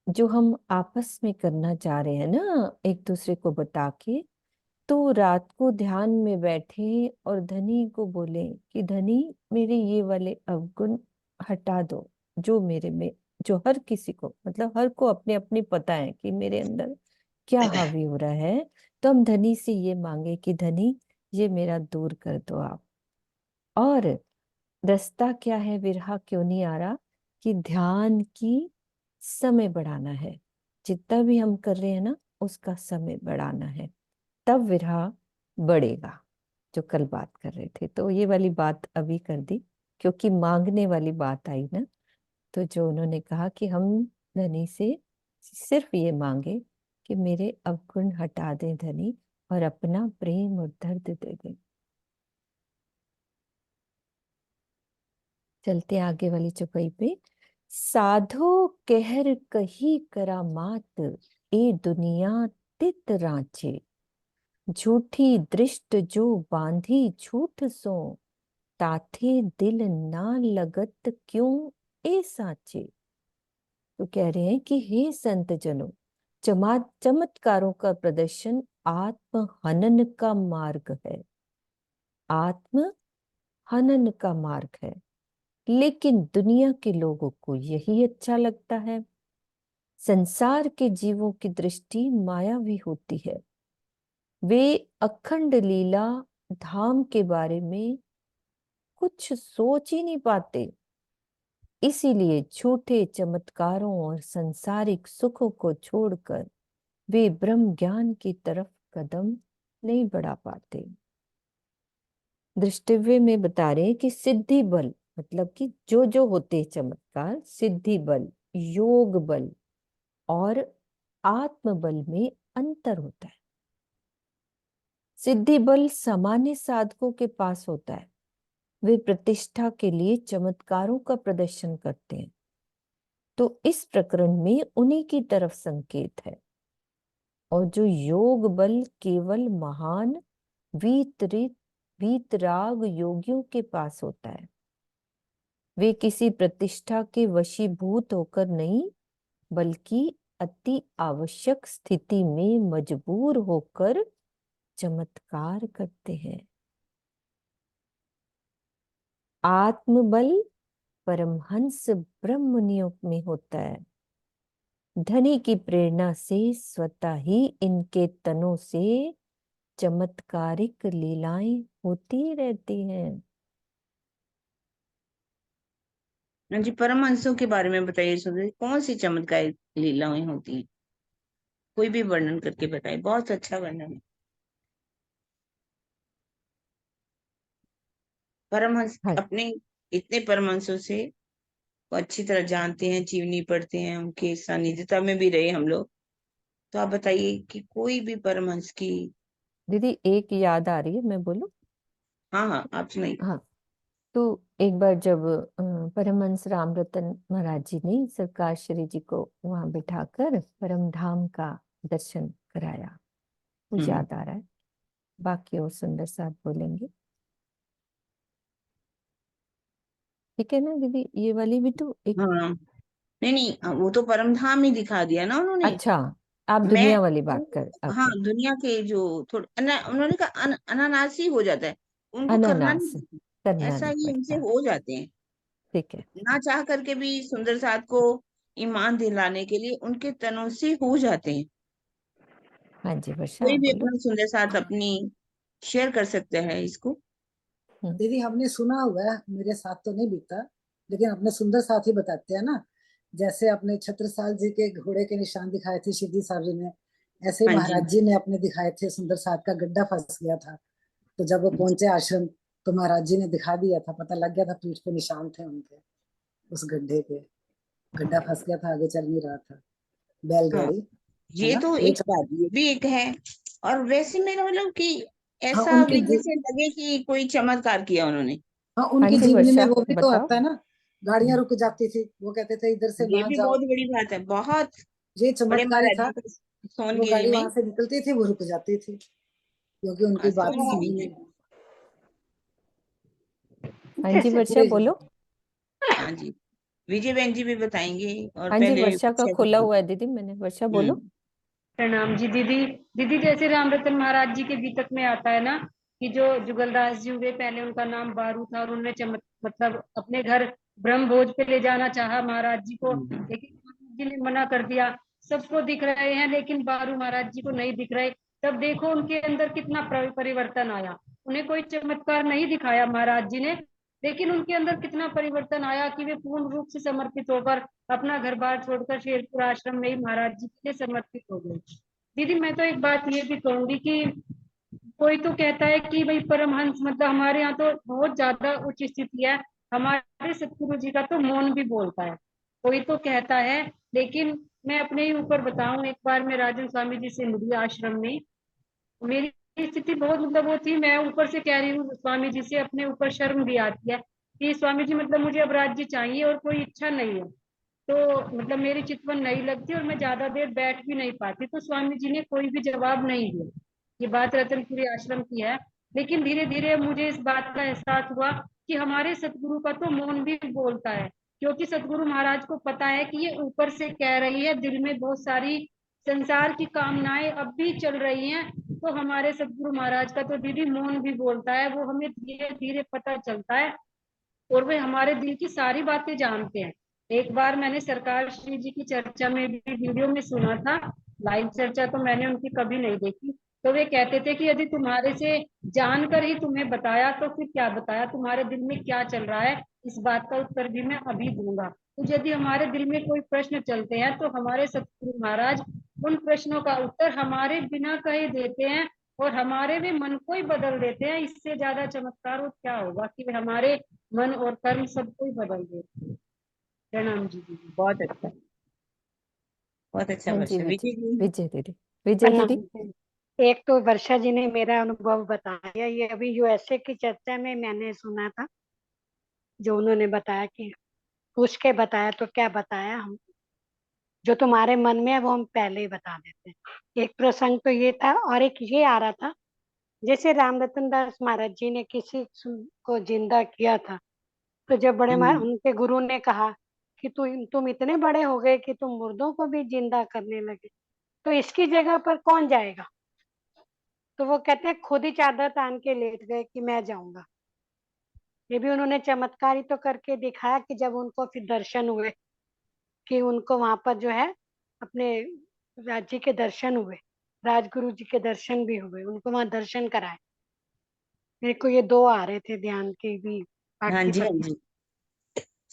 जो हम आपस में करना चाह रहे हैं ना एक दूसरे को बता के, तो रात को ध्यान में बैठे और धनी को बोले कि धनी मेरे ये वाले अवगुण हटा दो जो मेरे में, जो हर किसी को, मतलब हर को अपने अपनी पता है कि मेरे अंदर क्या हावी हो रहा है। तो हम धनी से ये मांगे कि धनी ये मेरा दूर कर दो आप। और रास्ता क्या है, विरहा क्यों नहीं आ रहा, कि ध्यान की समय बढ़ाना है। जितना भी हम कर रहे हैं ना उसका समय बढ़ाना है, तब विरहा बढ़ेगा। जो कल बात कर रहे थे तो ये वाली बात अभी कर दी क्योंकि मांगने वाली बात आई ना। तो जो उन्होंने कहा कि हम धनी से सिर्फ ये मांगे कि मेरे अवगुण हटा दे धनी और अपना प्रेम और दर्द दे दे। चलते आगे वाली चौपाई पे। साधो कहर कही करामात, ए दुनिया तित रांचे। झूठी दृष्ट जो बांधी झूठ सो, ताथे दिल ना लगत क्यों ए साचे। तो कह रहे हैं कि हे संत जनों, चमत्कारों का प्रदर्शन आत्म हनन का मार्ग है। आत्म हनन का मार्ग है, लेकिन दुनिया के लोगों को यही अच्छा लगता है। संसार के जीवों की दृष्टि मायावी होती है। वे अखंड लीला धाम के बारे में कुछ सोच ही नहीं पाते। इसीलिए झूठे चमत्कारों और सांसारिक सुखों को छोड़कर वे ब्रह्म ज्ञान की तरफ कदम नहीं बढ़ा पाते। दृष्टिव्य में बता रहे हैं कि सिद्धि बल, मतलब कि जो होते हैं चमत्कार, सिद्धि बल, योग बल और आत्म बल में अंतर होता है। सिद्धि बल सामान्य साधकों के पास होता है, वे प्रतिष्ठा के लिए चमत्कारों का प्रदर्शन करते हैं। तो इस प्रकरण में उन्हीं की तरफ संकेत है। और जो योग बल केवल महान वीतराग योगियों के पास होता है। वे किसी प्रतिष्ठा के वशीभूत होकर नहीं, बल्कि अति आवश्यक स्थिति में मजबूर होकर चमत्कार करते हैं। आत्मबल परमहंस ब्रह्मनियों में होता है। धनी की प्रेरणा से स्वतः ही इनके तनों से चमत्कारिक लीलाएं होती रहती हैं। हाँ जी, परमहंसों के बारे में बताइए सुंदर, कौन सी चमत्कारी लीलाएं होती हैं? कोई भी वर्णन करके बताइए, बहुत अच्छा वर्णन है। परमहंस हाँ अपने इतने परमहंसों से वो अच्छी तरह जानते हैं, जीवनी पढ़ते हैं, उनके सानिध्यता में भी रहे हम लोग। तो आप बताइए कि कोई भी परमहंस की। दीदी एक याद आ रही है, मैं बोलूं? हाँ हाँ, आप सुनाइए। हाँ, तो एक बार जब परमहंस रामरतन महाराज जी ने सरकार श्री जी को वहां बिठाकर परम धाम का दर्शन कराया, मुझे हम्म। याद आ रहा है। बाकी और सुंदर साथ बोलेंगे, ठीक है ना दीदी? ये वाली भी तो एक। हाँ, नहीं नहीं, वो तो परम धाम ही दिखा दिया ना उन्होंने। अच्छा, आप मैं दुनिया वाली बात कर, हाँ, ओके। दुनिया के जो थोड़े उन्होंने कहा अनानासी हो जाता है। उनको करना अनानास नहीं, करना ऐसा नहीं ही उनसे पड़ता। हो जाते हैं। ठीक है। ना चाह करके भी सुंदर साथ को ईमान दिलाने के लिए उनके तनों से हो जाते हैं। हाँ जी वर्षा कोई आप भी बोलो। अपना सुंदर साथ अपनी शेयर कर सकता है इसको। दीदी हमने सुना हुआ है, मेरे साथ तो नहीं बीता, लेकिन अपने सुंदर साथ ही बताते हैं ना, जैसे अपने छत्रसाल जी के घोड़े के निशान दिखाए थे शिवजी साहब जी ने, ऐसे ही हाँ जी। महाराज जी ने अपने दिखाए थे, सुंदर साथ का गड्ढा फंस गया था, तो जब वो पहुंचे आश्रम तो महाराज जी ने दिखा दिया था, पता लग गया था पीठ पे निशान थे उनके, उस गड्ढे के, गड्ढा फंस गया था, आगे चल नहीं रहा था हाँ, बैलगाड़ी, है ये ना, तो ये एक बात, ये भी एक है। और वैसे मेरा मतलब कि हाँ ऐसा उनकी भी जैसे लगे कि कोई चमत्कार किया उन्होंने। हाँ हाँ उनकी जी जीवनी में वर्षा वो भी तो बताओ। आता है ना, गाड़ियां रुक जाती थी, वो कहते थे इधर से ये ना भी जाओ, बहुत बड़ी बात है, बहुत ये बड़े चमत्कार ही महाराज था, जी का वो सोनगिरी गाड़ी में। वहां से निकलती थी, वो रुक जाती थी, क्योंकि उनकी बात सोनगिरी सुनी में। है। हाँ जी वर्षा जी जी। बोलो। हाँ जी, विजय बहन जी भी बताएंगे। और हाँ जी पहले वर्षा का अच्छा से खुला हुआ है दीदी, मैंने। वर्षा बोलो। प्रणाम जी दीदी। दीदी जैसे रामरतन महाराज जी के गीतक में आता है ना कि जो जुगलदास जी हुए, पहले उनका नाम बारू था और उन्होंने मतलब अपने घर ब्रह्म भोज पे ले जाना चाहा महाराज जी को, लेकिन महाराज जी ने मना कर दिया। सबको दिख रहे हैं लेकिन बारू महाराज जी को नहीं दिख रहे। तब देखो उनके अंदर कितना परिवर्तन आया। उन्हें कोई चमत्कार नहीं दिखाया महाराज जी ने, लेकिन उनके अंदर कितना परिवर्तन आया कि वे पूर्ण रूप से समर्पित होकर अपना घर बार छोड़कर शेरपुर आश्रम में ही महाराज जी के लिए समर्पित हो गए। दीदी मैं तो एक बात ये भी कहूंगी कि कोई तो कहता है कि भाई परमहंस, मतलब हमारे यहाँ तो बहुत ज्यादा उच्च स्थिति है, हमारे सतगुरु जी का तो मौन भी बोलता है, कोई तो कहता है। लेकिन मैं अपने ही ऊपर बताऊं, एक बार मैं राजन स्वामी जी से मिली आश्रम में। मेरी स्थिति बहुत मतलब वो थी, मैं ऊपर से कह रही हूँ स्वामी जी से, अपने ऊपर शर्म भी आती है कि स्वामी जी मतलब मुझे अब राज्य चाहिए और कोई इच्छा नहीं है। तो मतलब मेरी चितवन नहीं लगती और मैं ज्यादा देर बैठ भी नहीं पाती, तो स्वामी जी ने कोई भी जवाब नहीं दिया। ये बात रतनपुरी आश्रम की है। लेकिन धीरे धीरे मुझे इस बात का एहसास हुआ कि हमारे सतगुरु का तो मौन भी बोलता है, क्योंकि सतगुरु महाराज को पता है कि ये ऊपर से कह रही है, दिल में बहुत सारी संसार की कामनाएं अब भी चल रही हैं। तो हमारे सतगुरु महाराज का तो दीदी मौन भी बोलता है, वो हमें धीरे धीरे पता चलता है और वे हमारे दिल की सारी बातें जानते हैं। एक बार मैंने सरकार श्री जी की चर्चा में भी वीडियो में सुना था, लाइव चर्चा तो मैंने उनकी कभी नहीं देखी। तो वे कहते थे कि यदि तुम्हारे से जानकर ही तुम्हें बताया तो फिर क्या बताया, तुम्हारे दिल में क्या चल रहा है, इस बात का उत्तर भी मैं अभी दूंगा। तो यदि हमारे दिल में कोई प्रश्न चलते हैं तो हमारे सतगुरु महाराज उन प्रश्नों का उत्तर हमारे बिना कहे देते हैं और हमारे भी मन को ही बदल देते हैं। इससे ज्यादा चमत्कार और क्या होगा कि वे हमारे मन और कर्म सबको ही बदल देते हैं। प्रणाम जी दीदी। बहुत अच्छा, बहुत अच्छा हाँ जी वर्षा। विजय, विजय जी। विजय दीदी। विजय प्रणाम दीदी। जी। एक तो वर्षा जी ने मेरा अनुभव बताया, ये अभी यूएसए की चर्चा में मैंने सुना था, जो उन्होंने बताया कि पूछ के बताया तो क्या बताया, हम जो तुम्हारे मन में है वो हम पहले ही बता देते हैं। एक प्रसंग तो ये था, और एक ये आ रहा था, जैसे रामरतन दास महाराज जी ने किसी को जिंदा किया था, तो जब उनके गुरु ने कहा कि तुम इतने बड़े हो गए कि तुम मुर्दों को भी जिंदा करने लगे, तो इसकी जगह पर कौन जाएगा। तो वो कहते हैं खुद ही चादर तान के लेट गए कि मैं जाऊंगा। ये भी उन्होंने चमत्कार ही तो करके दिखाया कि जब उनको फिर दर्शन हुए, कि उनको वहां पर जो है अपने राज्य के दर्शन हुए, राजगुरु जी के दर्शन भी हुए, उनको वहां दर्शन कराए। मेरे को ये दो आ रहे थे ध्यान के भी, हाँ बाकी जी, हाँ पता जी,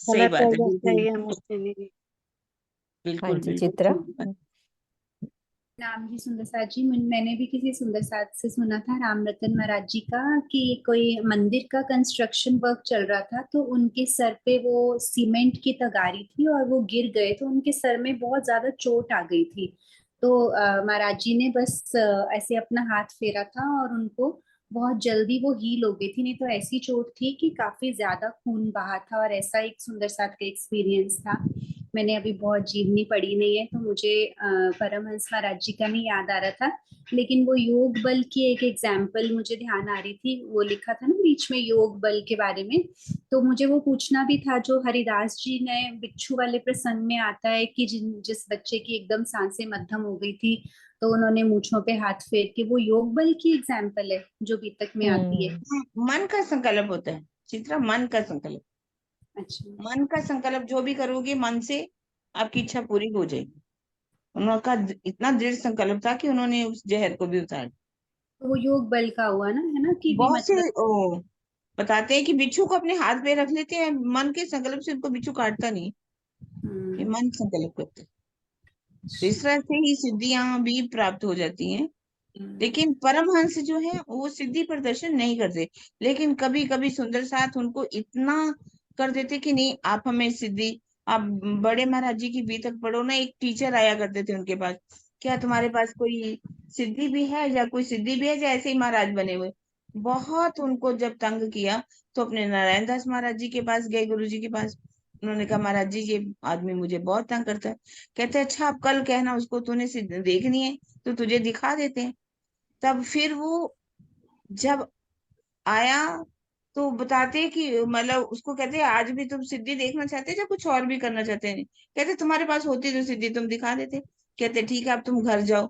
सही गलत है बात है, या सही बिल्कुल। है मुझसे नहीं। हाँ बिल्कुल जी बिल्कुल चित्रा। ठीक बात। नाम जी सुंदर साथ जी, मैंने भी किसी सुंदर साथ से सुना था रामरतन महाराज जी का कि कोई मंदिर का कंस्ट्रक्शन वर्क चल रहा था, तो उनके सर पे वो सीमेंट की तगारी थी और वो गिर गए, तो उनके सर में बहुत ज्यादा चोट आ गई थी। तो महाराज जी ने बस ऐसे अपना हाथ फेरा था और उनको बहुत जल्दी वो हील हो गई थी। नहीं तो ऐसी चोट थी कि काफी ज्यादा खून बहा था, और ऐसा एक सुंदर साथ का एक्सपीरियंस था। मैंने अभी बहुत जीवनी पढ़ी नहीं है, तो मुझे परमहंस महाराज जी का नहीं याद आ रहा था। लेकिन वो योग बल की एक एग्जाम्पल मुझे ध्यान आ रही थी, वो लिखा था ना बीच में योग बल के बारे में। तो मुझे वो पूछना भी था, जो हरिदास जी ने बिच्छू वाले प्रसंग में आता है कि जिस बच्चे की एकदम सांसें मध्यम हो गई थी, तो उन्होंने मूंछों पे हाथ फेर के, वो योग बल की एग्जाम्पल है जो बीतक में आती है। मन का संकल्प होता है चित्रा, मन का संकल्प। अच्छा। मन का संकल्प जो भी करोगे मन से, आपकी इच्छा पूरी हो जाएगी। उनका इतना दृढ़ संकल्प था कि उन्होंने उस जहर को भी उतार दिया। तो वो योग बल का हुआ ना, है ना, कि भी बहुत से मतलब। बताते हैं कि बिच्छू को अपने हाथ पे रख लेते हैं, मन के संकल्प से उनको बिच्छू काटता नहीं, ये मन संकल्प करते हैं। तो इस तरह से ही सिद्धियां भी प्राप्त हो जाती हैं। लेकिन परमहंस जो है वो सिद्धि प्रदर्शन नहीं करते, लेकिन कभी कभी सुंदर साथ उनको इतना कर देते कि नहीं आप हमें सिद्धि। आप बड़े महाराज जी की बीतक पढ़ो ना, एक टीचर आया करते थे उनके पास, क्या तुम्हारे पास कोई सिद्धि भी है या कोई सिद्धि भी है, या ऐसे ही महाराज बने हुए। बहुत उनको जब तंग किया तो अपने नारायण दास महाराज जी के पास गए, गुरु जी के पास। उन्होंने कहा महाराज जी ये आदमी मुझे बहुत तंग करता है। कहते अच्छा आप कल कहना उसको, तूने सिद्ध देखनी है तो तुझे दिखा देते हैं। तब फिर वो जब आया तो बताते हैं कि मतलब उसको कहते हैं आज भी तुम सिद्धि देखना चाहते हैं या कुछ और भी करना चाहते हैं। कहते तुम्हारे पास होती तो सिद्धि तुम दिखा देते। कहते ठीक है अब तुम घर जाओ।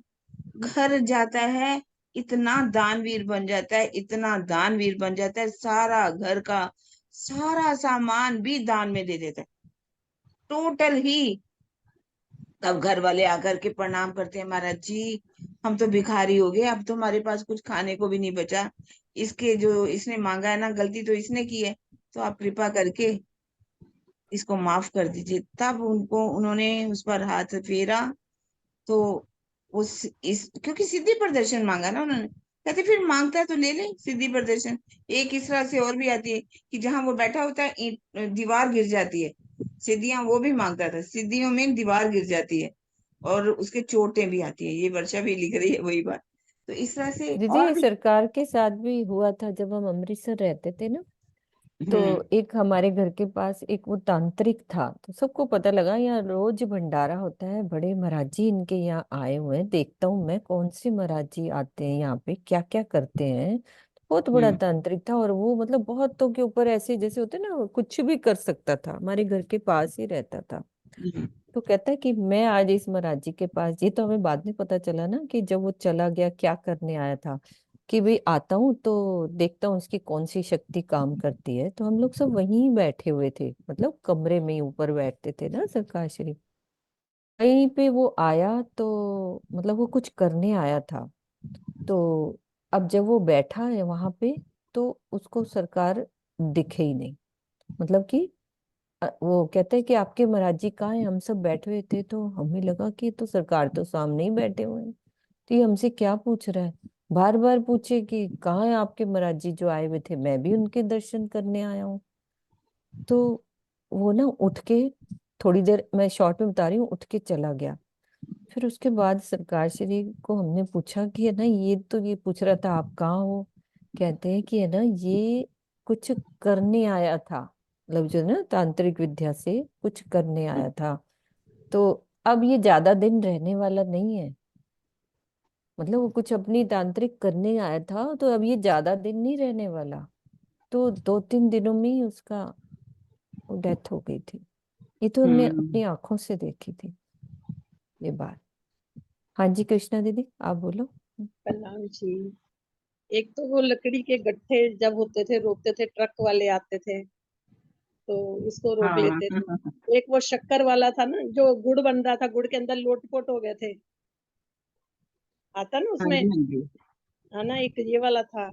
घर जाता है, इतना दानवीर बन जाता है, इतना दानवीर बन जाता है, सारा घर का सारा सामान भी दान में दे देता है, टोटल ही। तब घर वाले आकर के प्रणाम करते हैं, महाराज जी हम तो भिखारी हो गए, अब तो हमारे पास कुछ खाने को भी नहीं बचा। इसके जो इसने मांगा है ना, गलती तो इसने की है, तो आप कृपा करके इसको माफ कर दीजिए। तब उनको उन्होंने उस पर हाथ फेरा। तो उस इस क्योंकि सिद्धि प्रदर्शन मांगा ना उन्होंने, कहते फिर मांगता है तो ले ले सिद्धि प्रदर्शन। एक इस तरह से और भी आती है कि जहां वो बैठा होता है दीवार गिर जाती है। सिद्धियां वो भी मांगता था, सिद्धियों में दीवार गिर जाती है और उसके चोटें भी आती है। ये वर्षा भी लिख रही है वही बात। तो इस तरह से दीदी और ये भी। सरकार के साथ भी हुआ था जब हम अमृतसर रहते थे ना। तो हम्म एक हमारे घर के पास एक वो तांत्रिक था, तो सबको पता लगा यहाँ रोज भंडारा होता है, बड़े महाराज जी इनके यहाँ आए हुए हैं, देखता हूँ मैं कौन से महाराज जी आते हैं यहाँ पे क्या क्या करते हैं। बहुत बड़ा हम्म तांत्रिक था और वो मतलब बहुतों के ऊपर ऐसे जैसे होते हैं ना, वो कुछ भी कर सकता था, हमारे घर के पास ही रहता था। हम्म तो कहता है कि मैं आज इस महाराज जी के पास, ये तो हमें बाद में पता चला ना कि जब वो चला गया क्या करने आया था, कि भाई आता हूँ तो देखता हूँ उसकी कौन सी शक्ति काम करती है। तो हम लोग सब वहीं बैठे हुए थे, मतलब कमरे में ही ऊपर बैठते थे ना सरकार शरीफ। वहीं पे वो आया तो मतलब वो कुछ करने आया था। तो अब जब वो बैठा है वहां पे, तो उसको सरकार दिखे ही नहीं। मतलब कि वो कहते हैं कि आपके महाराज जी कहाँ है, हम सब बैठे हुए थे तो हमें लगा कि तो सरकार तो सामने ही बैठे हुए हैं, तो ये हमसे क्या पूछ रहा है। बार बार पूछे कि कहाँ है आपके महाराज जी जो आए हुए थे, मैं भी उनके दर्शन करने आया हूँ। तो वो ना उठ के, थोड़ी देर मैं शॉर्ट में बता रही हूँ, उठ के चला गया। फिर उसके बाद सरकार श्री को हमने पूछा कि है ना, ये तो ये पूछ रहा था आप कहाँ हो। कहते हैं कि है ना ये कुछ करने आया था, मतलब जो ना तांत्रिक विद्या से कुछ करने आया था। तो अब ये ज्यादा दिन रहने वाला नहीं है, मतलब वो कुछ अपनी तांत्रिक करने आया था, तो अब ये ज्यादा दिन नहीं रहने वाला। तो 2-3 दिनों में ही उसका डेथ हो गई थी। ये तो हमने हम्म अपनी आंखों से देखी थी ये बात। हाँ जी कृष्णा दीदी आप बोलो। प्रणाम जी। एक तो वो लकड़ी के गट्ठे जब होते थे रोकते थे, ट्रक वाले आते थे तो उसको रोक हाँ लेते थे। एक वो शक्कर वाला था ना, जो गुड़ बन रहा था, गुड़ के अंदर लोटपोट हो गए थे, आता ना हाँ उसमें, जी हाँ जी है ना, एक ये वाला था।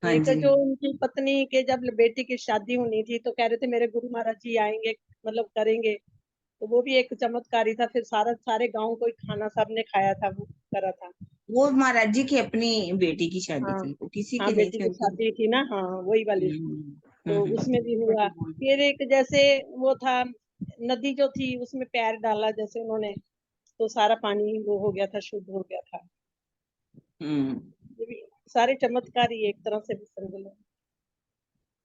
हाँ एक जी जो उनकी पत्नी के जब बेटी की शादी होनी थी तो कह रहे थे मेरे गुरु महाराज जी आएंगे, मतलब करेंगे, तो वो भी एक चमत्कारी था। फिर सारे गांव को ही खाना सबने खाया था, वो करा था। वो महाराज जी की अपनी बेटी की शादी हाँ थी, वो किसी हाँ, की नहीं बेटी थी की उनकी। शादी थी ना, हाँ वही वाली। तो उसमें भी हुआ। हम्म फिर एक जैसे वो था, नदी जो थी उसमें पैर डाला जैसे उन्होंने, तो सारा पानी वो हो गया था, शुद्ध हो गया था। हम्म ये भी सारे चमत्कार ही एक तरह से भी समझ लो।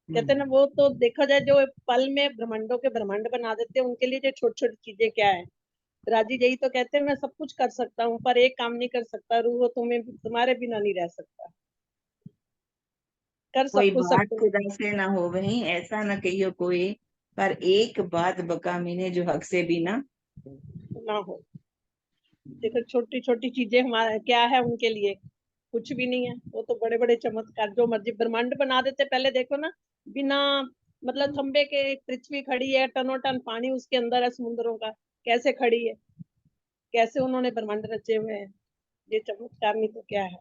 कहते हैं ना, वो तो देखा जाए जो पल में ब्रह्मांडों के ब्रह्मांड बना देते हैं, उनके लिए जो छोटी छोटी चीजें क्या है। राजी यही तो कहते हैं, मैं सब कुछ कर सकता हूँ पर एक काम नहीं कर सकता, रूह तुम्हें तुम्हारे बिना नहीं रह सकता। कर कोई सब कुछ बात सकते खुदा से ना हो वही, ऐसा ना कहियो कोई, पर एक बात बका मीने जो हक से भी ना। ना हो। देखो छोटी छोटी चीजें हमारा क्या है उनके लिए, कुछ भी नहीं है। वो तो बड़े बड़े चमत्कार जो मर्जी ब्रह्मांड बना देते। पहले देखो ना, बिना मतलब खंबे के पृथ्वी खड़ी है, टनों टन पानी उसके अंदर है समुद्रों का, कैसे खड़ी है, कैसे उन्होंने ब्रह्मांड रचे हुए हैं। ये चमत्कार नहीं तो क्या है।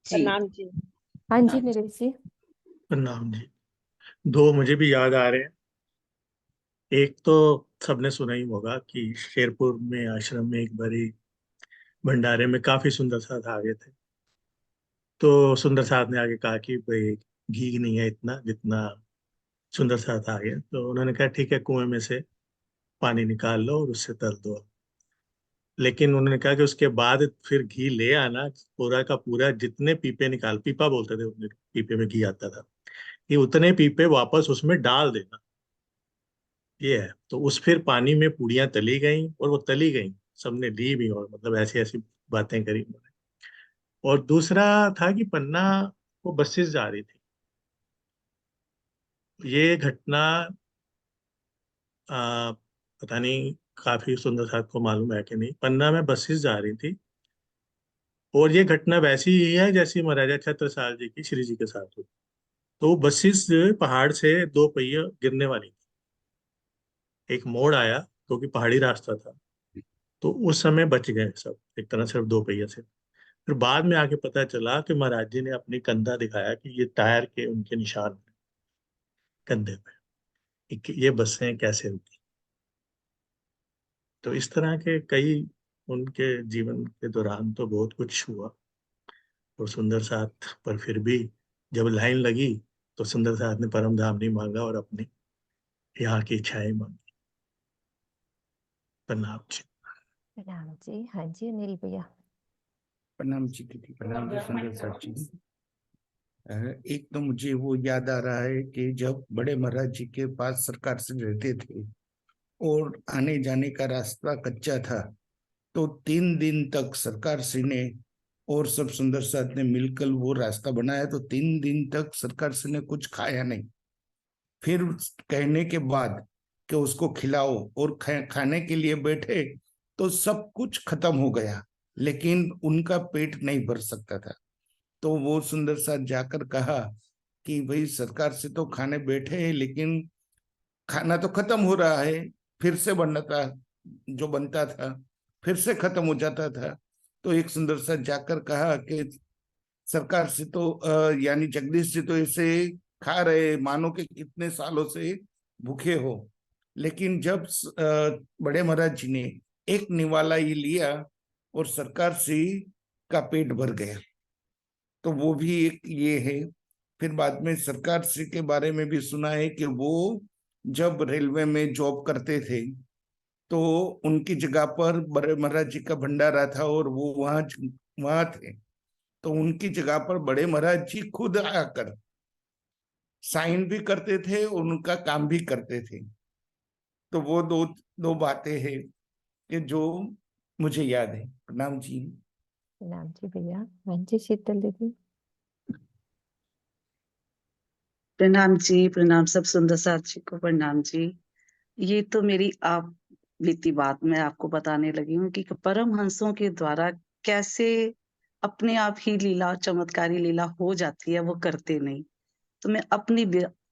जी प्रणाम जी। हाँ जी हाँ जी। नरेश जी। प्रणाम जी। दो मुझे भी याद आ रहे हैं। एक तो सबने सुना ही होगा कि शेरपुर में आश्रम में एक बारी भंडारे में काफी सुंदर साथ आ गए थे। तो सुंदर साथ ने आगे कहा कि भाई घी नहीं है इतना जितना सुंदर साथ आ गया। तो उन्होंने कहा ठीक है, कुएं में से पानी निकाल लो और उससे तर दो। लेकिन उन्होंने कहा कि उसके बाद फिर घी ले आना, पूरा का पूरा जितने पीपे निकाल, पीपा बोलते थे उन्हें, पीपे में घी आता था, ये उतने पीपे वापस उसमें डाल देना। ये है। तो उस फिर पानी में पूड़ियाँ तली गई और वो तली गई, सबने ली भी, और मतलब ऐसी ऐसी बातें करी उन्होंने। और दूसरा था कि पन्ना वो बसेस जा रही थी। ये घटना आ, पता नहीं काफी सुंदर साथ को मालूम है कि नहीं, पन्ना में बसेस जा रही थी। और ये घटना वैसी ही है जैसी महाराजा छत्रसाल जी की श्री जी के साथ हुई। तो बसेस पहाड़ से दो पहिया गिरने वाली थी। एक मोड़ आया क्योंकि पहाड़ी रास्ता था, तो उस समय बच गए सब, एक तरह सिर्फ दो पहिया से। फिर बाद में आके पता चला कि महाराज जी ने अपनी कंधा दिखाया कि ये टायर के उनके निशान हैं कंधे पे, कि ये बसें कैसे रुकी। तो इस तरह के कई उनके जीवन के दौरान तो बहुत कुछ हुआ। और सुंदर साथ पर फिर भी जब लाइन लगी तो सुंदर साथ ने परम धाम नहीं मांगा और अपनी यहाँ की इच्छाएं मांगी। प्रणाम जी। प्रणाम जी। हाँ जी अनिल भैया। प्रणाम जी दीदी, प्रणाम जी सुंदर साथ जी। एक तो मुझे वो याद आ रहा है कि जब बड़े महाराज जी के पास सरकार से रहते थे और आने जाने का रास्ता कच्चा था, तो 3 दिन तक सरकार श्री ने और सब सुंदर साथ ने मिलकर वो रास्ता बनाया। तो 3 दिन तक सरकार श्री ने कुछ खाया नहीं। फिर कहने के बाद कि उसको खिलाओ और खाने के लिए बैठे तो सब कुछ खत्म हो गया, लेकिन उनका पेट नहीं भर सकता था। तो वो सुंदर साथ जाकर कहा कि भाई सरकार से तो खाने बैठे हैं, लेकिन खाना तो खत्म हो रहा है। फिर से बनना था, जो बनता था फिर से खत्म हो जाता था। तो एक सुंदर सा जाकर कहा कि सरकार से तो यानी जगदीश जी तो ऐसे खा रहे मानो कि कितने सालों से भूखे हो। लेकिन जब बड़े महाराज जी ने एक निवाला ही लिया और सरकार से का पेट भर गया। तो वो भी एक ये है। फिर बाद में सरकार श्री के बारे में भी सुना है कि वो जब रेलवे में जॉब करते थे तो उनकी जगह पर बड़े महाराज जी का भंडारा था और वो वहां वहां थे। तो उनकी जगह पर बड़े महाराज जी खुद आकर साइन भी करते थे और उनका काम भी करते थे। तो वो दो दो बातें हैं कि जो मुझे याद है। प्रणाम जी। प्रणाम जी भैया। हाँ जी शीतल दीदी। प्रणाम जी, प्रणाम सब सुंदर साथ जी को प्रणाम जी। ये तो मेरी आप बीती बात मैं आपको बताने लगी हूँ कि परमहंसों के द्वारा कैसे अपने आप ही लीला, चमत्कारी लीला हो जाती है, वो करते नहीं। तो मैं अपनी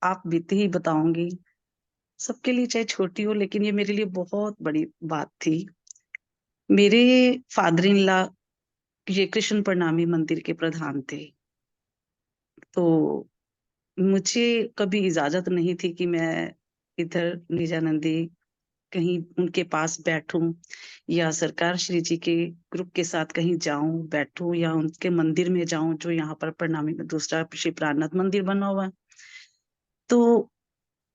आप बीती ही बताऊंगी। सबके लिए चाहे छोटी हो, लेकिन ये मेरे लिए बहुत बड़ी बात थी। मेरे फादर इन लॉ ये कृष्ण प्रणामी मंदिर के प्रधान थे। तो मुझे कभी इजाजत नहीं थी कि मैं इधर निजानंदी कहीं उनके पास बैठूं या सरकार श्री जी के ग्रुप के साथ कहीं जाऊं बैठूं या उनके मंदिर में जाऊं, जो यहाँ पर प्रणामी में दूसरा श्री प्राणनाथ मंदिर बना हुआ है। तो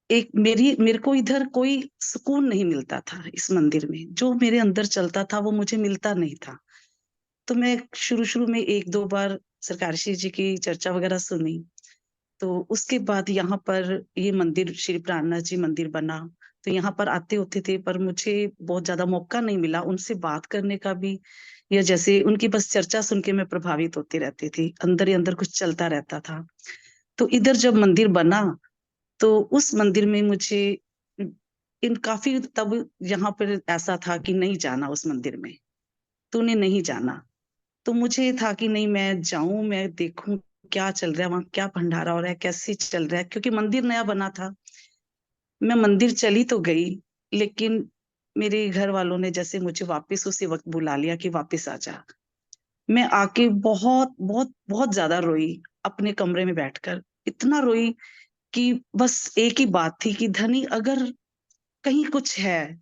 एक मेरे को इधर कोई सुकून नहीं मिलता था। इस मंदिर में जो मेरे अंदर चलता था वो मुझे मिलता नहीं था। तो मैं शुरू शुरू में 1-2 बार सरकार श्री जी की चर्चा वगैरह सुनी। तो उसके बाद यहाँ पर ये मंदिर श्री प्राणनाथ जी मंदिर बना, तो यहाँ पर आते होते थे, पर मुझे बहुत ज्यादा मौका नहीं मिला उनसे बात करने का भी, या जैसे उनकी बस चर्चा सुन के मैं प्रभावित होती रहती थी, अंदर ही अंदर कुछ चलता रहता था। तो इधर जब मंदिर बना तो उस मंदिर में मुझे इन काफी, तब यहाँ पर ऐसा था कि नहीं जाना उस मंदिर में, तूने नहीं जाना। तो मुझे था कि नहीं, मैं जाऊं, मैं देखूं क्या चल रहा है वहां, क्या भंडारा हो रहा है, कैसे चल रहा है, क्योंकि मंदिर नया बना था। मैं मंदिर चली तो गई, लेकिन मेरे घर वालों ने जैसे मुझे वापस उसी वक्त बुला लिया कि वापस आ जा। मैं आके बहुत बहुत बहुत ज्यादा रोई, अपने कमरे में बैठकर इतना रोई कि बस एक ही बात थी कि धनी, अगर कहीं कुछ है,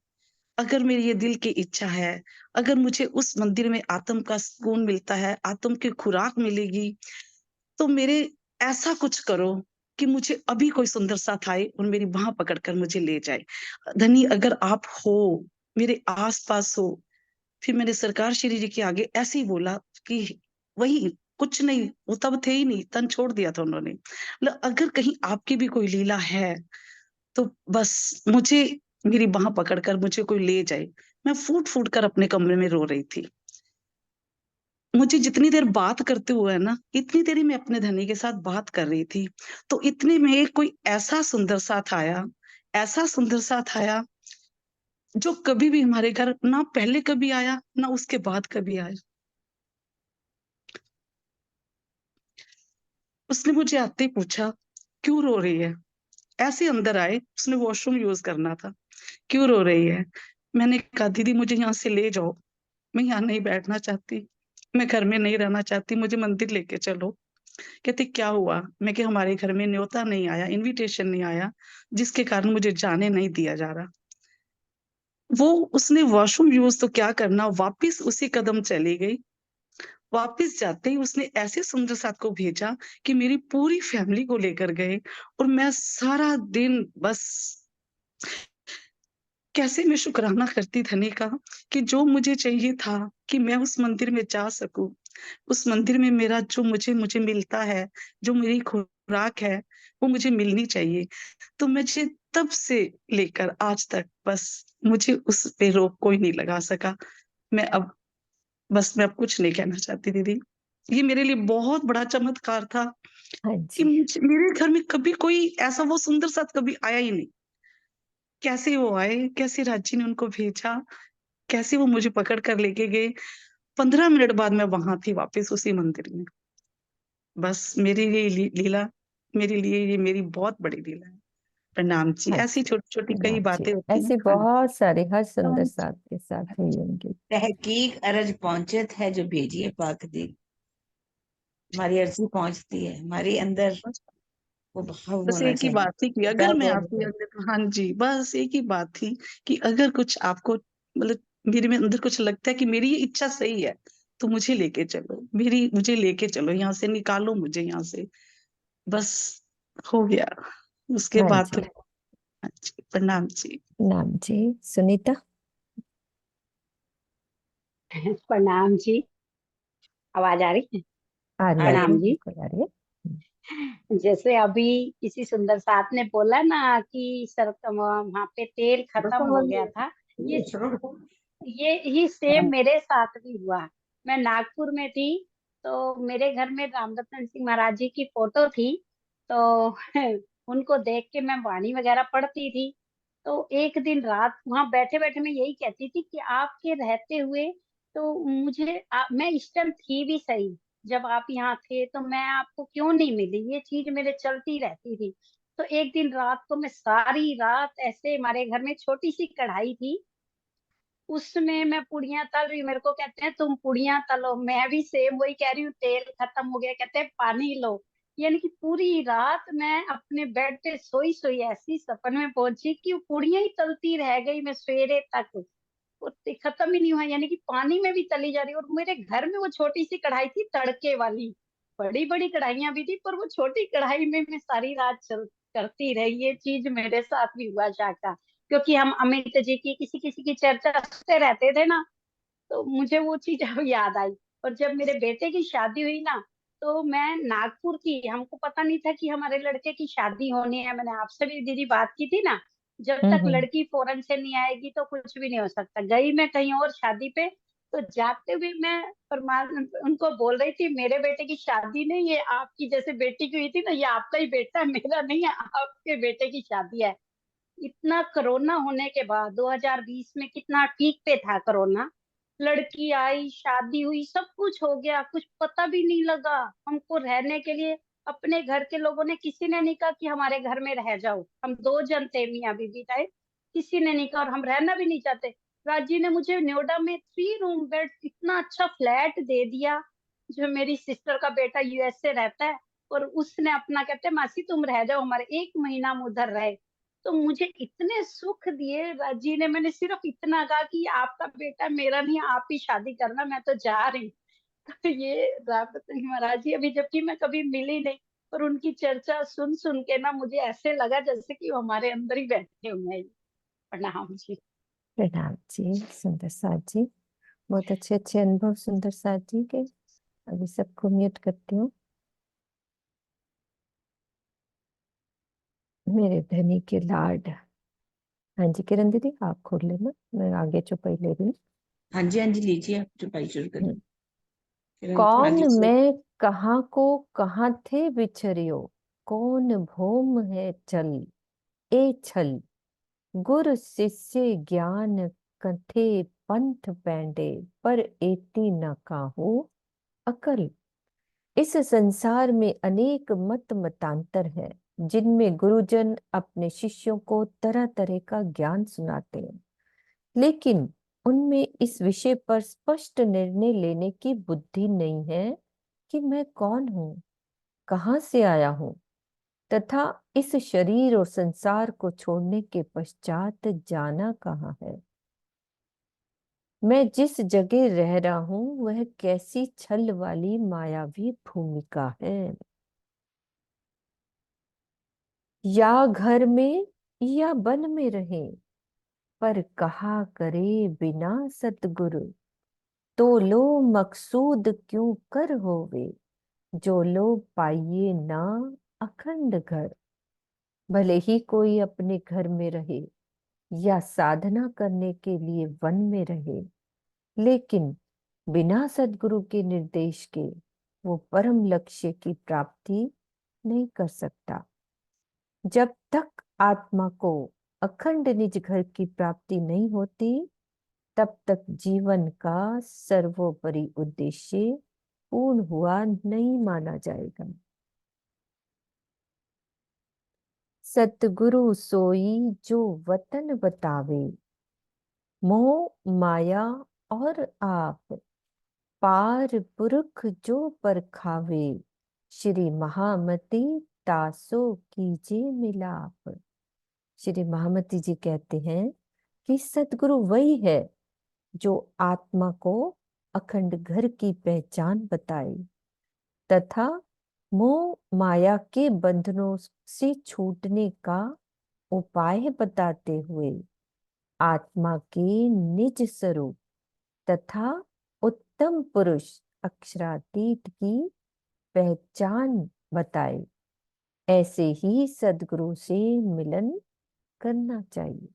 अगर मेरी ये दिल की इच्छा है, अगर मुझे उस मंदिर में आत्म का सुकून मिलता है, आत्म की खुराक मिलेगी, तो मेरे ऐसा कुछ करो कि मुझे अभी कोई सुंदर साथ आए और मेरी बाह पकड़कर मुझे ले जाए। धनी, अगर आप हो, मेरे आस पास हो। फिर मैंने सरकार श्री जी के आगे ऐसे ही बोला कि वही, कुछ नहीं, वो तब थे ही नहीं, तन छोड़ दिया था उन्होंने। अगर कहीं आपकी भी कोई लीला है तो बस मुझे, मेरी बाह पकड़कर मुझे कोई ले जाए। मैं फूट फूट कर अपने कमरे में रो रही थी। मुझे जितनी देर बात करते हुए है ना, इतनी देर ही मैं अपने धनी के साथ बात कर रही थी। तो इतने में कोई ऐसा सुंदर साथ आया, ऐसा सुंदर साथ आया, जो कभी भी हमारे घर ना पहले कभी आया ना उसके बाद कभी आया। उसने मुझे आते ही पूछा, क्यों रो रही है? ऐसे अंदर आए, उसने वॉशरूम यूज करना था, क्यों रो रही है? मैंने कहा, दीदी मुझे यहाँ से ले जाओ, मैं यहाँ नहीं बैठना चाहती, मैं घर में नहीं रहना चाहती, मुझे मंदिर लेके चलो। कहते, क्या हुआ? मैं कि हमारे घर में न्योता नहीं आया, इनविटेशन नहीं आया, जिसके कारण मुझे जाने नहीं दिया जा रहा। वो, उसने वॉशरूम यूज तो क्या करना, वापिस उसी कदम चली गई। वापिस जाते ही उसने ऐसे सुंदर साथ को भेजा कि मेरी पूरी फैमिली को लेकर गए, और मैं सारा दिन बस कैसे मैं शुक्राना करती धनी का कि जो मुझे चाहिए था कि मैं उस मंदिर में जा सकूं, उस मंदिर में मेरा जो मुझे मुझे मिलता है, जो मेरी खुराक है, वो मुझे मिलनी चाहिए। तो मुझे तब से लेकर आज तक बस मुझे उस पे रोक कोई नहीं लगा सका। मैं अब बस, मैं अब कुछ नहीं कहना चाहती दीदी। ये मेरे लिए बहुत बड़ा चमत्कार था हाँ कि जी। मेरे घर में कभी कोई ऐसा वो सुंदर साथ कभी आया ही नहीं। कैसे वो आए, कैसे राजी ने उनको भेजा, कैसे वो मुझे पकड़ कर लेके गए। 15 मिनट बाद मैं वहां थी वापस उसी मंदिर में। बस मेरी ये लीला, मेरे लिए ये मेरी बहुत बड़ी लीला है। प्रणाम जी। हाँ ऐसी जी, छोटी छोटी कई प्रणाम जी। बातें होती हैं। ऐसे हाँ जी। बहुत सारे हर सुंदर हाँ साथ के साथ हुई उनकी। तहकीक अरज पहुंचत है जो भेजिए पाक दी। हमारी अर्जी पहुंचती है, हमारे अंदर वो भाव बस होना एक ही चाहिए। बात थी कि डर अगर मैं वो आपके नहीं। अंदर, हाँ जी, बस एक ही बात थी कि अगर कुछ आपको, मतलब मेरे में अंदर कुछ लगता है कि मेरी ये इच्छा सही है, तो मुझे लेके चलो, मुझे लेके चलो, यहाँ से निकालो मुझे यहाँ से। बस हो गया उसके हाँ बाद तो। जी, हाँ जी, प्रणाम जी। नाम जी। सुनीता। प्रणाम जी। आवाज आ रही है? आ रही आ है रही जी, प्रणाम जी। बिल्कुल आ रही है। जैसे अभी किसी सुंदर साथ ने बोला ना कि सर वहां पे तेल खत्म हो गया था, ये ये सेम मेरे साथ भी हुआ। मैं नागपुर में थी, तो मेरे घर में रामरतन सिंह महाराज जी की फोटो थी, तो उनको देख के मैं वाणी वगैरह पढ़ती थी। तो एक दिन रात वहां बैठे बैठे मैं यही कहती थी कि आपके रहते हुए तो मैं इस टाइम थी भी सही, जब आप यहाँ थे तो मैं आपको क्यों नहीं मिली, ये चीज मेरे चलती रहती थी। तो एक दिन रात को मैं सारी रात ऐसे, हमारे घर में छोटी सी कढ़ाई थी, उसमें मैं पुड़ियां तल रही हूँ। मेरे को कहते हैं तुम पुड़ियां तलो, मैं भी सेम वही कह रही हूँ, तेल खत्म हो गया, कहते हैं पानी लो। यानी कि पूरी रात मैं अपने बेड पे सोई सोई ऐसी सपन में पहुंची कि वो पुड़ियां ही तलती रह गई, मैं सवेरे तक वो खत्म ही नहीं हुआ, यानी कि पानी में भी तली जा रही। और मेरे घर में वो छोटी सी कढ़ाई थी तड़के वाली, बड़ी बड़ी कढ़ाइयां भी थी, पर वो छोटी कढ़ाई में मैं सारी रात चल करती रही। ये चीज मेरे साथ भी हुआ शाका, क्योंकि हम अमित जी की किसी किसी की चर्चा करते रहते थे ना, तो मुझे वो चीज अब याद आई। और जब मेरे बेटे की शादी हुई ना, तो मैं नागपुर की, हमको पता नहीं था कि हमारे लड़के की शादी होनी है। मैंने आपसे भी दीदी बात की थी ना, जब तक हम्म। लड़की फॉरेन से नहीं आएगी तो कुछ भी नहीं हो सकता। गई मैं कहीं और शादी पे, तो जाते हुए मैं उनको बोल रही थी मेरे बेटे की शादी नहीं, ये आपकी जैसे बेटी की हुई थी ना, ये आपका ही बेटा है, मेरा नहीं है, आपके बेटे की शादी है। इतना कोरोना होने के बाद 2020 में कितना पीक पे था कोरोना, लड़की आई, शादी हुई, सब कुछ हो गया, कुछ पता भी नहीं लगा हमको। रहने के लिए अपने घर के लोगों ने, किसी ने नहीं कहा कि हमारे घर में रह जाओ। हम 2 जन थे, मियाँ बीवी टाइप, किसी ने नहीं कहा, और हम रहना भी नहीं चाहते। राजी ने मुझे नोएडा में 3 रूम बेड इतना अच्छा फ्लैट दे दिया। जो मेरी सिस्टर का बेटा यूएसए रहता है, और उसने अपना, कहते मासी तुम रह जाओ हमारे, 1 महीना हम उधर रहे। तो मुझे इतने सुख दिए राजी ने। मैंने सिर्फ इतना कहा कि आपका बेटा मेरा नहीं, आप ही शादी करना, मैं तो जा रही हूँ। तो ये रामरतन महाराज जी, अभी जबकि मैं कभी मिली नहीं, पर उनकी चर्चा सुन सुन के ना मुझे ऐसे लगा जैसे कि वो हमारे अंदर ही बैठे हुए हैं। प्रणाम जी। प्रणाम जी सुंदर साथ जी, बहुत अच्छे अच्छे अनुभव सुंदर साथ जी के। अभी सबको म्यूट करती हूँ। मेरे धनी के लाड। हाँ जी किरण दीदी आप खोल लेना, मैं आगे चुपाई ले रही हूँ। हाँ जी, हाँ जी, लीजिए आप चुपाई शुरू करिए। किरण तो कौन आगे से। मैं कहाँ को कहाँ थे बिछरियो, कौन भौम है चल ए छल, गुर शिष्य ज्ञान कथे पंथ पैंडे, पर एती न काहू अकल। इस संसार में अनेक मत मतांतर है, जिनमें गुरुजन अपने शिष्यों को तरह तरह का ज्ञान सुनाते हैं, लेकिन उनमें इस विषय पर स्पष्ट निर्णय लेने की बुद्धि नहीं है कि मैं कौन हूँ, कहाँ से आया हूँ, तथा इस शरीर और संसार को छोड़ने के पश्चात जाना कहाँ है। मैं जिस जगह रह रहा हूँ वह कैसी छल वाली मायावी भूमिका है। या घर में या वन में रहे, पर कहा करे बिना सतगुरु, तो लो मकसूद क्यों कर होवे, जो लो पाइए ना अखंड घर। भले ही कोई अपने घर में रहे या साधना करने के लिए वन में रहे, लेकिन बिना सद्गुरु के निर्देश के वो परम लक्ष्य की प्राप्ति नहीं कर सकता। जब तक आत्मा को अखंड निज घर की प्राप्ति नहीं होती, तब तक जीवन का सर्वोपरि उद्देश्य पूर्ण हुआ नहीं माना जाएगा। सतगुरु सोई जो वतन बतावे, मोह माया और आप, पार पुरख जो परखावे, श्री महामती तासो कीजे मिलाप। श्री महामती जी कहते हैं कि सतगुरु वही है जो आत्मा को अखंड घर की पहचान बताए, तथा मोह माया के बंधनों से छूटने का उपाय बताते हुए आत्मा के निज स्वरूप तथा उत्तम पुरुष अक्षरातीत की पहचान बताए। ऐसे ही सद्गुरु से मिलन करना चाहिए।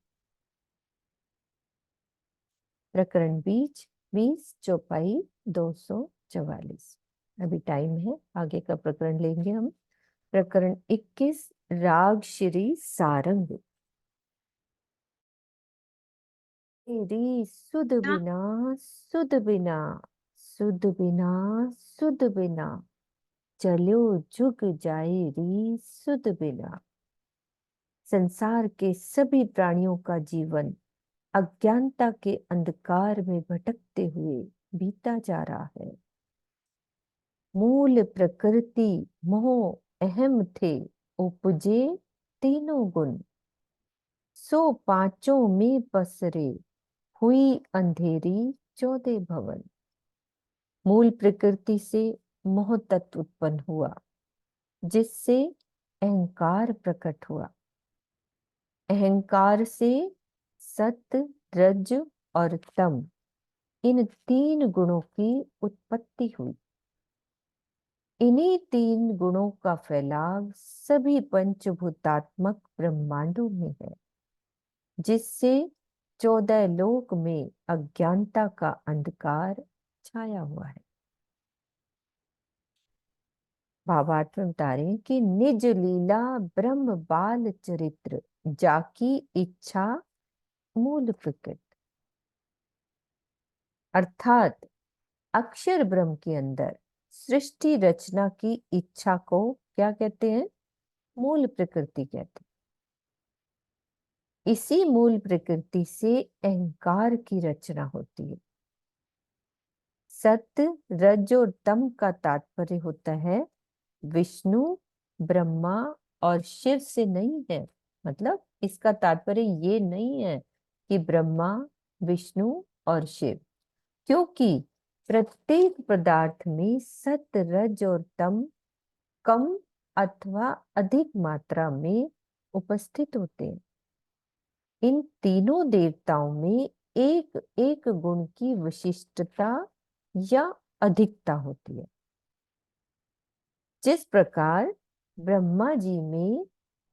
प्रकरण 20 चौपाई 244। अभी टाइम है, आगे का प्रकरण लेंगे हम। प्रकरण 21 राग श्री सारंग। तेरी सुध बिना सुध बिना, सुध बिना सुध बिना, चलो जुग जाए री सुध बिना। संसार के सभी प्राणियों का जीवन अज्ञानता के अंधकार में भटकते हुए बीता जा रहा है। मूल प्रकृति मोह अहम थे उपजे तीनों गुण, सो पांचों में पसरे हुई अंधेरी 14 भवन। मूल प्रकृति से मोह तत्व उत्पन्न हुआ, जिससे अहंकार प्रकट हुआ। अहंकार से सत रज और तम, इन 3 गुणों की उत्पत्ति हुई। इन्हीं 3 गुणों का फैलाव सभी पंचभूतात्मक ब्रह्मांडों में है, जिससे 14 लोक में अज्ञानता का अंधकार छाया हुआ है। भावार्थ में बता रहे हैं कि निज लीला ब्रह्म बाल चरित्र जाकी इच्छा मूल प्रकृति, अर्थात अक्षर ब्रह्म के अंदर सृष्टि रचना की इच्छा को क्या कहते हैं? मूल प्रकृति कहते हैं। इसी मूल प्रकृति से अहंकार की रचना होती है। सत्य रज और तम का तात्पर्य होता है विष्णु, ब्रह्मा और शिव से नहीं है। मतलब इसका तात्पर्य ये नहीं है कि ब्रह्मा, विष्णु और शिव, क्योंकि प्रत्येक पदार्थ में सत्य रज और तम कम अथवा अधिक मात्रा में उपस्थित होते हैं। इन तीनों देवताओं में एक एक गुण की विशिष्टता या अधिकता होती है। जिस प्रकार ब्रह्मा जी में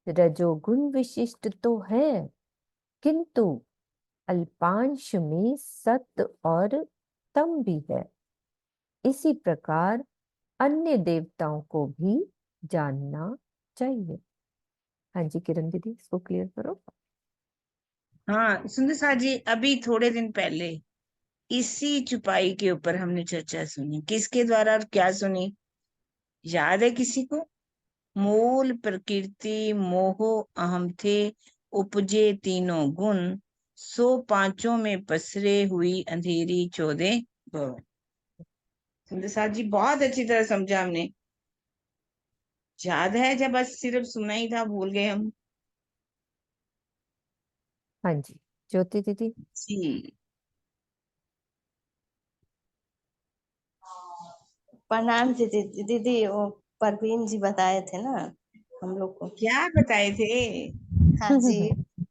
रजोगुण विशिष्ट तो है, किंतु अल्पांश में सत्य और तम भी है, इसी प्रकार अन्य देवताओं को भी जानना चाहिए। हाँ जी किरण दीदी, इसको क्लियर करो। हाँ सुंदर साथ जी, अभी थोड़े दिन पहले इसी चुपाई के ऊपर हमने चर्चा सुनी। किसके द्वारा और क्या सुनी, याद है किसी को? मूल प्रकृति मोहो अहम थे उपजे तीनों गुण, सो पांचों में पसरे हुई अंधेरी 14 भवन। सुंदर साथ जी बहुत अच्छी तरह समझा हमने। याद है? जब बस सिर्फ सुना ही था, भूल गए हम। हाँ जी ज्योति दीदी। जी प्रणाम दीदी। दीदी वो परवीन जी बताए थे ना हम लोग को। क्या बताए थे? हाँ जी,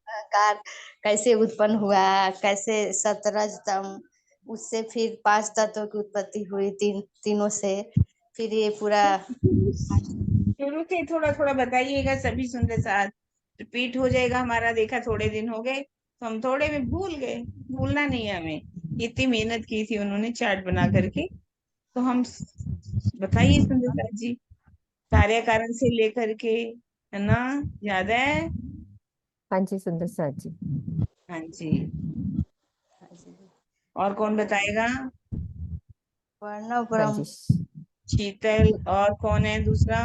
कार कैसे उत्पन्न हुआ, कैसे सतरज तम, उससे फिर 5 तत्वों की उत्पत्ति हुई, तीनों से फिर ये पूरा। शुरू से थोड़ा थोड़ा बताइएगा सभी सुंदर साथ, रिपीट हो जाएगा हमारा। देखा थोड़े दिन हो गए तो हम थोड़े में भूल गए। भूलना नहीं है हमें, इतनी मेहनत की थी उन्होंने चार्ट बना करके। तो हम बताइए सुंदर साथ जी, कार्य कारण से लेकर के, है ना? याद है? हाँ जी सुंदर साथ जी। हाँ जी। और कौन बताएगा? वर्णव हाँ जी ब्रह्म। शीतल, और कौन है दूसरा?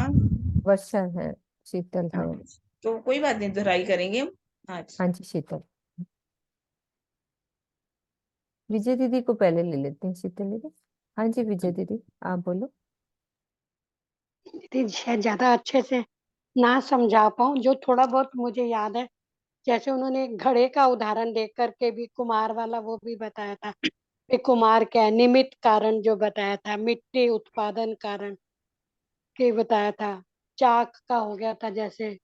वर्षा है, शीतल है। हाँ, तो कोई बात नहीं, दोहराई करेंगे हम आज। हाँ जी शीतल। विजय दीदी को पहले ले लेते हैं, शीतल दीदी। हाँ जी विजय दीदी आप बोलो। दीदी शायद ज्यादा अच्छे से ना समझा पाऊं, जो थोड़ा बहुत मुझे याद है, जैसे उन्होंने घड़े का उदाहरण दे करके भी कुमार वाला वो भी बताया था। फिर कुमार क्या है, निमित्त कारण जो बताया था, मिट्टी उत्पादन कारण के बताया था, चाक का हो गया था जैसे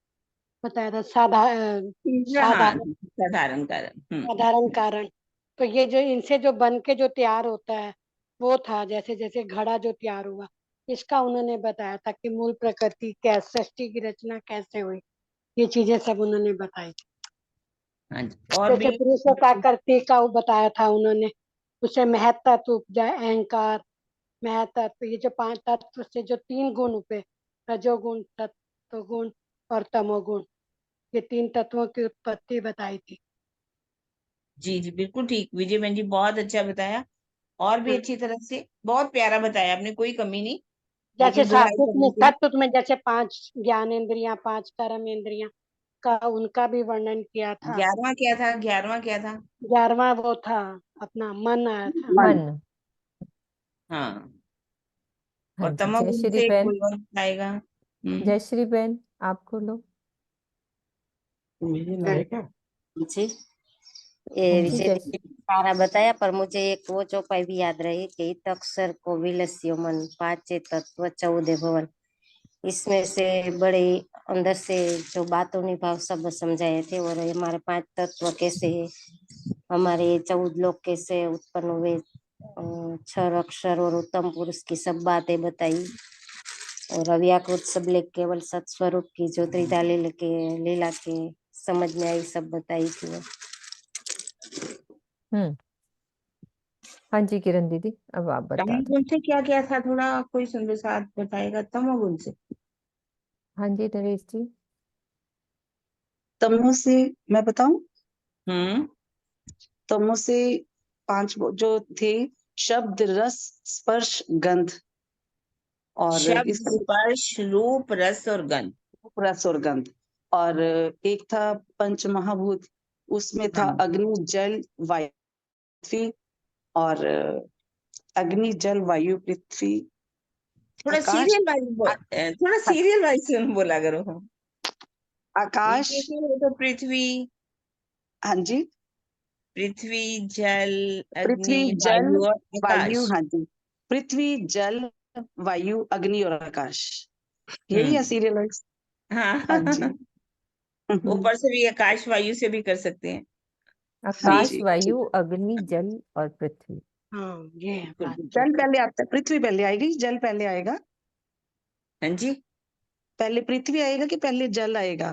बताया था, हाँ, साधारण साधारण कारण। साधारण कारण। तो ये जो इनसे जो बन के जो तैयार होता है वो था, जैसे जैसे घड़ा जो तैयार हुआ, इसका उन्होंने बताया था कि मूल प्रकृति क्या, सृष्टि की रचना कैसे हुई, ये चीजें सब उन्होंने बताई थी। हाँ जी, और जैसे भी। पुरुषों का करती का वो बताया था उन्होंने, उसे महत्त्व उपजा, अहंकार, महत्त्व, ये जो 5 तत्व से जो 3 गुण उपे, रजोगुण, सत्वगुण और तमोगुण, ये 3 तत्वों की उत्पत्ति बताई थी। जी जी बिल्कुल ठीक, विजय बहन जी बहुत अच्छा बताया। और भी अच्छी तरह से बहुत प्यारा बताया आपने, कोई कमी नहीं। जैसे लेकिन दोहराई सात्विक में, करने के लिए। सत्व में जैसे 5 ज्ञानेंद्रियां, 5 कर्म इंद्रियां का उनका भी वर्णन किया था। 11वां क्या था? 11वां क्या था? 11वां वो था अपना मन आया था। मन। हाँ, हाँ और जी तमोगुण जयश्री से बहन। कोई और बताएगा? जयश्री बहन आप खोलो। जी, ये हाँ जी विषय जयश्री। सारा बताया, पर मुझे एक वो चौपाई भी याद रही कि इत अक्षर को विलस्यो मन, 5 तत्व 14 भवन। इसमें से बड़े अंदर से जो बातों निभाव सब समझाए थे, और हमारे 5 तत्व कैसे, हमारे 14 लोक कैसे उत्पन्न हुए, 6 अक्षर और उत्तम पुरुष की सब बातें बताई। और अव्यक्त उत्सव लेके केवल सत्स्वरूप की जो त्रिधा लीला के समझ में आई, सब बताई थी वो। हाँ जी किरण दीदी, अब आप बता दो। तमोगुण से क्या क्या था, थोड़ा कोई सुंदर साथ बताएगा तमोगुण से। हाँ जी नरेश जी। तमो से मैं बताऊं? हम्म। तमो से 5 जो थे, शब्द, रस, स्पर्श, गंध। और शब्द, इस स्पर्श, रूप, रस और गंध। रस और गंध। और एक था पंच महाभूत, उसमें था हाँ। अग्नि, जल, वायु, पृथ्वी। और अग्नि, जल, वायु, पृथ्वी, थोड़ा आकाश। सीरियल वाइज, थोड़ा सीरियल वाइज बोला करो। आकाश। नीचे से हो तो पृथ्वी, हाँ जी। पृथ्वी, जल, पृथ्वी, अग्नि, जल, वायु और वायु। आकाश। हाँ जी। पृथ्वी, जल, वायु, अग्नि और आकाश। यही है हम्म। Serial wise. हाँ। हाँ जी। ऊपर से भी आकाश वायु से भी कर सकते हैं। हाँ आकाश, जी, वायु, ठीक। अग्नि, जल और पृथ्वी। हाँ ये है बिल्कुल बात। बिल्कुल। जल पहले आता है, पृथ्वी पहले आएगी, जल पहले आएगा? हाँ जी। पहले पृथ्वी आएगा कि पहले जल आएगा?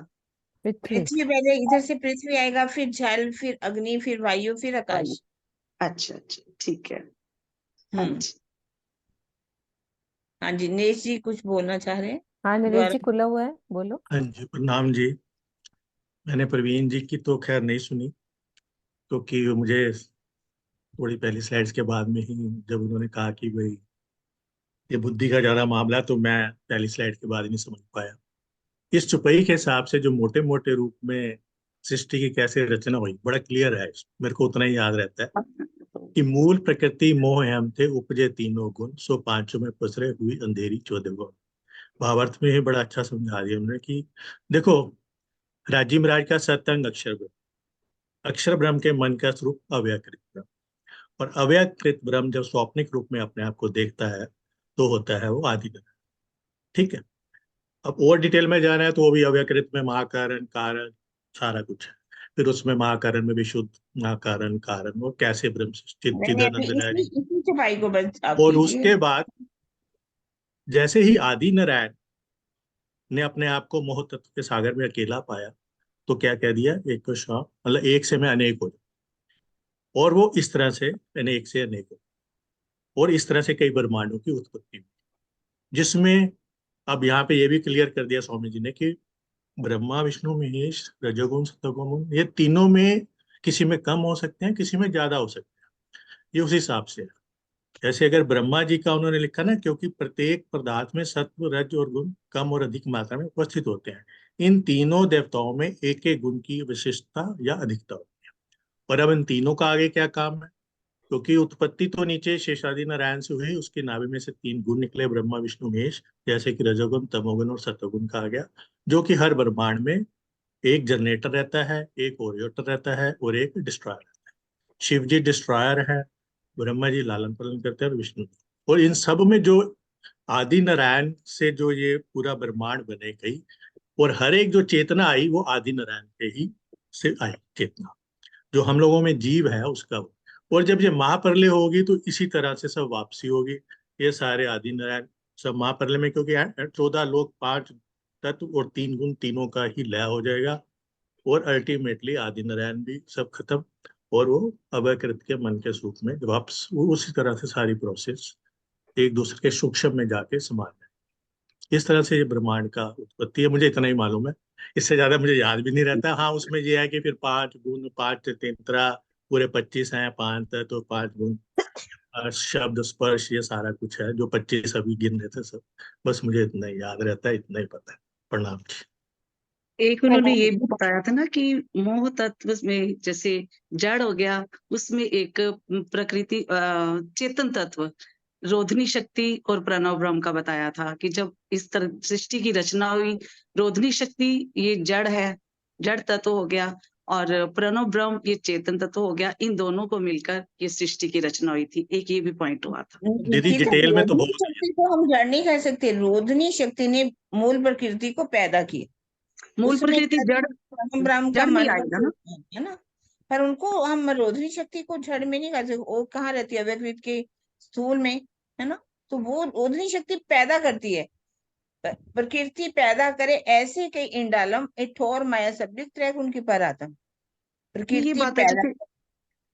पृथ्वी। पृथ्वी पहले, इधर से पृथ्वी आएगा, फिर जल, फिर अग्नि, फिर वायु, फिर वायु। आकाश। अच्छा अच्छा, ठीक है। हाँ हम्म। जी। हाँ जी, नेश जी कुछ बोलना चाह रहे हैं हाँ नरेश जी द्वारा। खुला हुआ है, बोलो। हाँ जी, प्रणाम जी। मैंने प्रवीण जी की तो खैर नहीं सुनी, क्योंकि मुझे थोड़ी पहली स्लाइड्स के बाद में ही जब उन्होंने कहा कि भाई ये बुद्धि का ज्यादा मामला है, तो मैं पहली स्लाइड के बाद ही नहीं समझ पाया। इस चौपाई के हिसाब से जो मोटे मोटे रूप में सृष्टि की कैसे रचना हुई, बड़ा क्लियर है। मेरे को उतना ही याद रहता है कि मूल प्रकृति मोह हम थे, उपजे तीनों गुण, सो पांचों में पसरे हुई अंधेरी 14 गुण। भावार्थ में ही बड़ा अच्छा समझा दिया उन्होंने कि देखो, राजीव महाराज का सतंग अक्षर ब्रह्म, अक्षर ब्रह्म के मन का स्वरूप अव्यकृत ब्रह्म, और अव्यकृत ब्रह्म जब स्वप्निक रूप में अपने आप को देखता है तो होता है वो आदि ब्रह्म। ठीक है। अब और डिटेल में जाना है तो वो भी अव्यकृत में महाकारण, कारण, सारा कुछ है। फिर उसमें महाकारण में भी शुद्ध महाकारण, कारण, वो कैसे ब्रह्म सृष्टि नहीं नहीं, अभी चिदानंद इसी लहरी। इसी चौपाई को बस आप और कीजिए। उसके बाद जैसे ही आदि नारायण ने अपने आप को मोह तत्व के सागर में अकेला पाया, तो क्या कह दिया, एक को शाम, मतलब एक से मैं अनेक हो जाऊं। और वो इस तरह से अनेक से अनेक हो, और इस तरह से कई ब्रह्मांडों की उत्पत्ति हुई, जिसमें अब यहाँ पे ये भी क्लियर कर दिया स्वामी जी ने कि ब्रह्मा, विष्णु, महेश, रजोगुण, सतोगुण, ये तीनों में किसी में कम हो सकते हैं, किसी में ज्यादा हो सकते हैं। ये उस हिसाब से है। जैसे अगर ब्रह्मा जी का उन्होंने लिखा ना, क्योंकि प्रत्येक पदार्थ में सत्व, रज और गुण कम और अधिक मात्रा में उपस्थित होते हैं, इन तीनों देवताओं में एक एक गुण की विशिष्टता या अधिकता होती है। और अब इन तीनों का आगे क्या काम है, क्योंकि उत्पत्ति तो नीचे शेषादि नारायण से हुई, उसके नाभि में से 3 गुण निकले, ब्रह्मा, विष्णु, महेश, जैसे कि रजोगुण, तमोगुण और सतोगुण कहा गया, जो कि हर ब्रह्मांड में एक जनरेटर रहता है, एक ओरिएटर रहता है और एक डिस्ट्रॉयर रहता है। शिव जी डिस्ट्रॉयर है, ब्रह्मा जी लालन पालन करते हैं, और विष्णु। और इन सब में जो आदि नारायण से जो ये पूरा ब्रह्मांड बने गई, और हर एक जो चेतना आई वो आदि नारायण के ही से आई चेतना, जो हम लोगों में जीव है उसका वो। और जब ये महाप्रलय होगी तो इसी तरह से सब वापसी होगी, ये सारे आदि नारायण सब महाप्रलय में, क्योंकि 14 लोक, 5 तत्व और 3 गुण, तीनों का ही लय हो जाएगा, और अल्टीमेटली आदि नारायण भी सब खत्म, और वो अव्यकृत के मन के स्वरूप में वापस वो उसी तरह से सारी प्रोसेस एक दूसरे के सूक्ष्म में जाके समान है। इस तरह से ये ब्रह्मांड का उत्पत्ति है, मुझे इतना ही मालूम है, इससे ज्यादा मुझे याद भी नहीं रहता। हाँ, उसमें ये है कि फिर 5 गुण, 5 तेंत्रा, पूरे 25 हैं, 5 तत्व, 5 गुण, शब्द, स्पर्श, ये सारा कुछ है जो 25 अभी गिन रहे थे सब। बस मुझे इतना ही याद रहता है, इतना ही पता है। प्रणाम जी। एक उन्होंने ये भी बताया था ना कि मोह तत्व में जैसे जड़ हो गया, उसमें एक प्रकृति चेतन तत्व, रोधनी शक्ति और प्रणव ब्रह्म का बताया था कि जब इस तरह सृष्टि की रचना हुई, रोधनी शक्ति ये जड़ है, जड़ तत्व हो गया, और प्रणव ब्रह्म ये चेतन तत्व हो गया। इन दोनों को मिलकर ये सृष्टि की रचना हुई थी। एक ये भी पॉइंट हुआ था। दीदी ठीक है, डिटेल में तो रोधनी बहुत है। शक्ति को हम जड़ नहीं कह सकते, रोधनी शक्ति ने मूल प्रकृति को पैदा किया। मूल उसमें प्रकृति जड़, ब्रह्म ब्रह्म का जड़ में मन का आएगा ना। स्वरूप है ना। पर उनको हम रोधनी शक्ति को जड़ में नहीं कह सकते, वो कहाँ रहती है, अव्यकृत के स्थूल में, है ना। तो वो रोधनी शक्ति पैदा करती है, प्रकृति पैदा करे ऐसे कई इंडालम ठोर माया शब्द त्रय गुण की परातम। ये प्रकृति बात है पैदा, जैसे,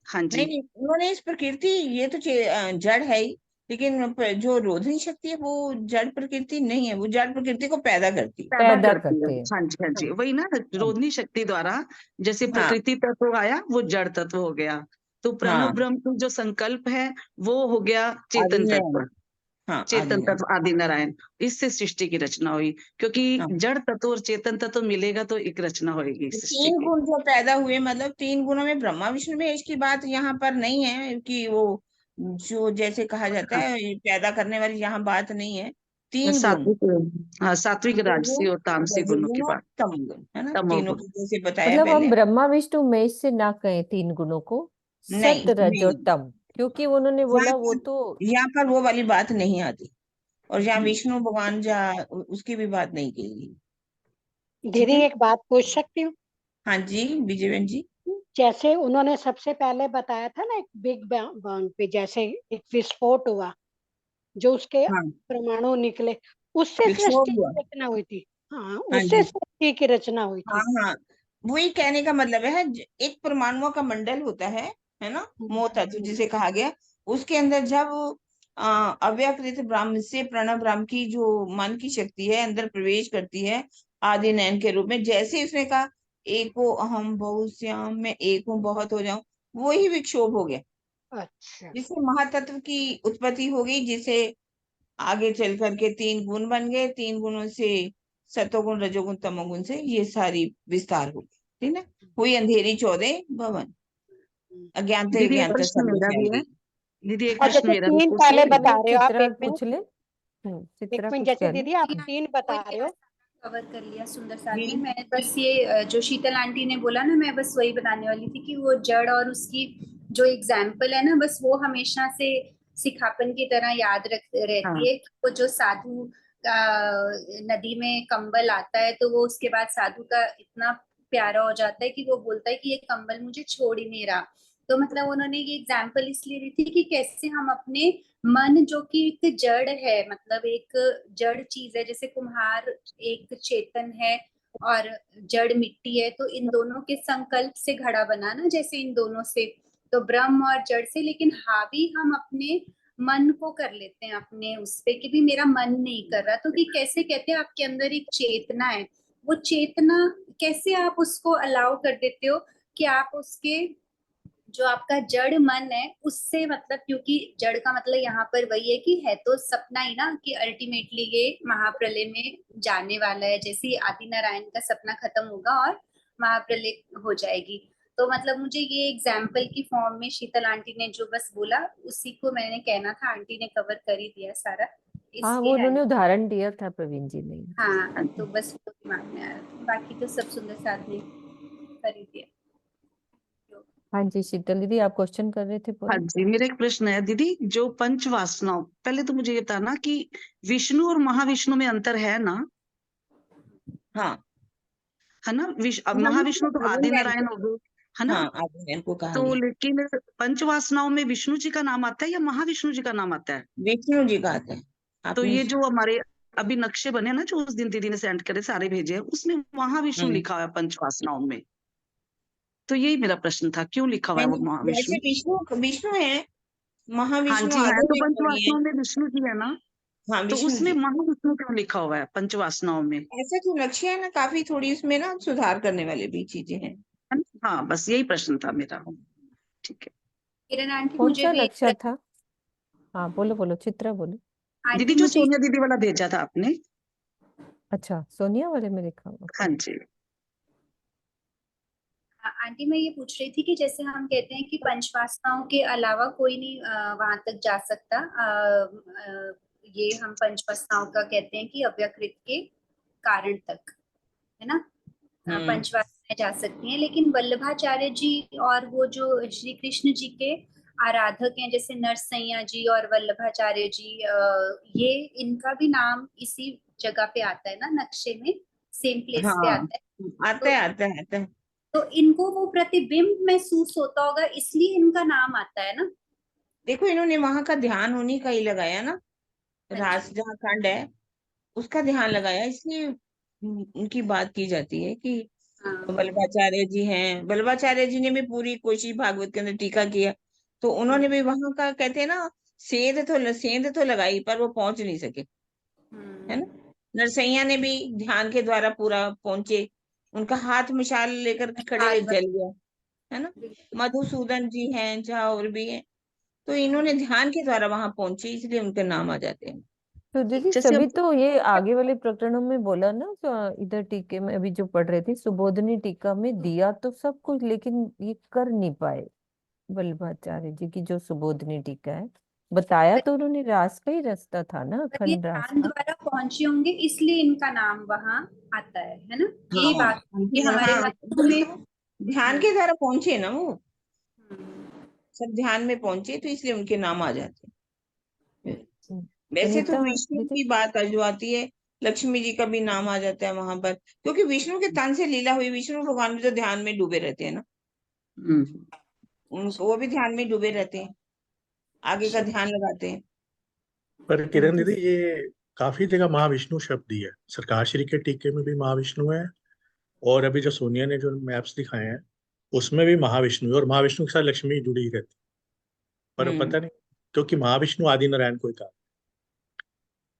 हाँ जी, नहीं उन्होंने इस प्रकृति, ये तो जड़ है ही, लेकिन जो रोधनी शक्ति है वो जड़ प्रकृति नहीं है, वो जड़ प्रकृति को पैदा करती है। पैदा पैदा करती है। करते हैं। हाँ जी, हाँ जी, वही ना, रोधनी शक्ति द्वारा जैसे हाँ प्रकृति तत्व आया वो जड़ तत्व हो गया, तो प्रणव हाँ ब्रह्म की जो संकल्प है वो हो गया चेतन आदि तत्व, नारायण, हाँ आदि चेतन नारायण, तत्व आदि नारायण। इससे सृष्टि की रचना हुई, क्योंकि हाँ। जड़ तत्व और चेतन तत्व मिलेगा तो एक रचना होगी सृष्टि तीन की। गुण जो पैदा हुए, मतलब 3 गुणों में ब्रह्मा विष्णु महेश की बात यहाँ पर नहीं है कि वो जो जैसे कहा जाता हाँ, है ये पैदा करने वाली यहाँ बात नहीं है। 3 गुण, सात्विक, हाँ, सात्विक, राजसी और तामसी गुणों की रजोगुण और बात, तमोगुण, है ना, तीनों तमोगुण। की जैसे बताया मतलब हम पहले। ब्रह्मा विष्णु महेश से ना कहें 3 गुणों को, नहीं सत रज और नहीं, तम, क्योंकि उन्होंने बोला वो तो यहाँ पर वो वाली बात नहीं आती, और जहाँ हम्म। विष्णु भगवान जहाँ उसकी भी बात नहीं की गई। ठीक दीदी है, एक बात पूछ सकती हूँ? हाँ जी विजय बहन जी। जैसे उन्होंने सबसे पहले बताया था ना एक बिग बैंग पे जैसे एक विस्फोट हुआ, जो उसके हाँ परमाणु निकले, उससे विक्षोभ सृष्टि हुआ, की रचना हुई थी। हाँ, हाँ उससे जी, सृष्टि की रचना हुई हाँ थी। हाँ, वही कहने का मतलब है, एक परमाणुओं का मंडल होता है ना, मोह तत्व जिसे कहा गया, उसके अंदर जब अव्यकृत ब्रह्म से प्रणव ब्रह्म की जो मन की शक्ति है अंदर प्रवेश करती है आदि नयन के रूप में, जैसे उसने कहा एको अहम बहुश्याम, मैं एक हूँ बहुत हो जाऊं, वही विक्षोभ हो गया, अच्छा, जिससे महातत्व की उत्पत्ति हो गई, जिसे आगे चल करके 3 गुण बन गए, 3 गुणों से सतोगुण रजोगुण तमोगुण से ये सारी विस्तार हो गई, ठीक है, हुई अंधेरी 14 भवन, अज्ञानते दीदी एक अज्ञानता प्रश्न सब में मेरा फैल भी है, गई। दीदी एक और प्रश्न जैसे मेरा भी 3 पूछ पहले सकती बता हूँ? रहे हो आप, चित्रा एक पूछ मिनट, ले। चित्रा कुछ जैसे कहना। दीदी आप 3 बता रहे हो, कवर कर लिया सुंदर साथ जी में। मैं बस ये जो शीतल आंटी ने बोला ना, मैं बस वही बताने वाली थी कि वो जड़ और उसकी जो एग्जाम्पल है ना, बस वो हमेशा से सिखापन की तरह याद रहती हाँ, है कि वो जो साधु का नदी में कंबल आता है, तो वो उसके बाद साधु का इतना प्यारा हो जाता है कि वो बोलता है कि ये कंबल मुझे छोड़ ही नहीं रहा। तो मतलब उन्होंने ये एग्जाम्पल इसलिए दी थी कि कैसे हम अपने मन, जो कि एक जड़ है, मतलब एक जड़ चीज है, जैसे कुम्हार एक चेतन है और जड़ मिट्टी है, तो इन दोनों के संकल्प से घड़ा बना ना, जैसे इन दोनों से, तो ब्रह्म और जड़ से, लेकिन हावी हम अपने मन को कर लेते हैं अपने उस पे कि भी मेरा मन नहीं कर रहा, तो कि कैसे कहते हैं आपके अंदर एक चेतना है, वो चेतना कैसे आप उसको अलाउ कर देते हो कि आप उसके जो आपका जड़ मन है उससे, मतलब क्योंकि जड़ का मतलब यहाँ पर वही है कि है तो सपना ही ना, कि अल्टीमेटली ये महाप्रलय में जाने वाला है, जैसे आदि नारायण का सपना खत्म होगा और महाप्रलय हो जाएगी। तो मतलब मुझे ये एग्जाम्पल की फॉर्म में शीतल आंटी ने जो बस बोला, उसी को मैंने कहना था, आंटी ने कवर कर ही दिया सारा, हाँ, वो इसलिए है। उन्होंने उदाहरण दिया था प्रवीण जी ने। हाँ, तो बस वो दिमाग में आया, बाकी तो सब सुंदर साथ ने कर ही दिया। हाँ जी शीतल दीदी, आप क्वेश्चन कर रहे थे हाँ पूरा। जी, मेरा एक प्रश्न है दीदी, जो पंच वासनाओं, पहले तो मुझे ये बताना कि विष्णु और महाविष्णु में अंतर है ना? हाँ है ना, अब महाविष्णु महाविष्णु तो आदि आदि नारायण नारायण को, हो गए, है ना? हाँ आदि नारायण को कहा तो गया, लेकिन पंच वासनाओं में विष्णु जी का नाम आता है या महाविष्णु जी का नाम आता है? विष्णु जी कहते हैं तो आपने। ये जो हमारे अभी नक्शे बने ना, जो उस दिन दीदी ने सेंड करे सारे भेजे हैं, उसमें महाविष्णु लिखा हुआ है पंच वासनाओं में, तो यही मेरा प्रश्न था, क्यों लिखा हुआ है वो नहीं, वैसे महाविष्णु? विष्णु विष्णु है, हाँ महाविष्णु जी, है आगे तो पंच विष्णु ही है। वासनाओं में विष्णु जी है ना, हाँ तो विष्णु उसमें जी, महाविष्णु क्यों लिखा हुआ है पंच वासनाओं में? ऐसे जो नक्शे है ना, काफी थोड़ी उसमें ना सुधार करने वाले भी चीजें हैं। है ना? हाँ, बस यही प्रश्न था मेरा। ठीक है किरण आंटी कौन मुझे सा भी नक्शा था? हाँ बोलो बोलो चित्रा बोलो। दीदी, आंटी जो मुझे, सोनिया दीदी वाला भेजा था आपने। अच्छा, सोनिया वाले में लिखा हुआ। हाँ जी, आंटी मैं ये पूछ रही थी कि जैसे हम कहते हैं कि पंचवासनाओं के अलावा कोई नहीं वहां तक जा सकता, ये हम पंचवासनाओं का कहते हैं कि अव्यकृत के कारण तक, है ना, पंचवासनाएं जा सकती हैं, लेकिन वल्लभाचार्य जी और वो जो श्री कृष्ण जी के आराधक हैं, जैसे नरसैया जी और वल्लभाचार्य जी, ये इनका भी नाम इसी जगह पे आता है ना, नक्शे में सेम प्लेस पे हाँ आता है, आता है आता है आता है। तो इनको वो प्रतिबिंब महसूस होता होगा, इसलिए इनका नाम आता है ना। देखो इन्होंने वहां का ध्यान उन्हीं का ही लगाया ना, हाँ रास जी, जहाँ खंड है उसका ध्यान लगाया, इसलिए उनकी बात की जाती है कि हाँ वल्लभाचार्य जी हैं। वल्लभाचार्य जी ने भी पूरी कोशिश भागवत के अंदर टीका किया, तो उन्होंने भी वहां का कहते हैं ना, सेंध तो लगाई पर वो पहुंच नहीं सके, है ना। नरसैया ने भी ध्यान के द्वारा पूरा पहुंचे, उनका हाथ मिसाल लेकर के खड़े हुए हाथ जल गया, है ना। मधुसूदन जी हैं, जहाँ और भी हैं, तो इन्होंने ध्यान के द्वारा वहां पहुंचे, इसलिए उनके नाम आ जाते हैं। तो दीदी जैसे तभी तो ये आगे वाले प्रकरणों में बोला ना, जो इधर टीके में अभी जो पढ़ रहे थे, सुबोधनी टीका में दिया तो सब कुछ, लेकिन ये कर नहीं पाए वल्लभाचार्य जी की जो सुबोधनी टीका है। बताया तो उन्होंने रास का ही रास्ता था ना, पर ये अखंड रास ध्यान का। द्वारा पहुंचे होंगे, इसलिए इनका नाम वहां आता है ना। यही हाँ, बात कि हमारे हाँ, ग्रंथों में ध्यान के द्वारा पहुंचे ना वो, हम्म, सब ध्यान में पहुंचे, तो इसलिए उनके नाम आ जाते हैं। वैसे तो सुनीता विष्णु दीदी, की बात जो आती है, लक्ष्मी जी का भी नाम आ जाता है वहां पर, क्योंकि विष्णु के तन से लीला हुई, विष्णु भगवान भी तो ध्यान में डूबे रहते हैं ना, वो भी ध्यान में डूबे रहते हैं, आगे का ध्यान लगाते हैं। पर तो किरण दीदी, जिस ये काफी जगह महाविष्णु शब्द ही है। सरकार श्री के टीके में भी महाविष्णु है, और अभी जो सोनिया ने जो मैप्स दिखाए हैं उसमें भी महाविष्णु है, और महाविष्णु के साथ लक्ष्मी जुड़ी ही रहती है। पर हम्म पता नहीं, क्योंकि महाविष्णु आदि नारायण को ही कहा,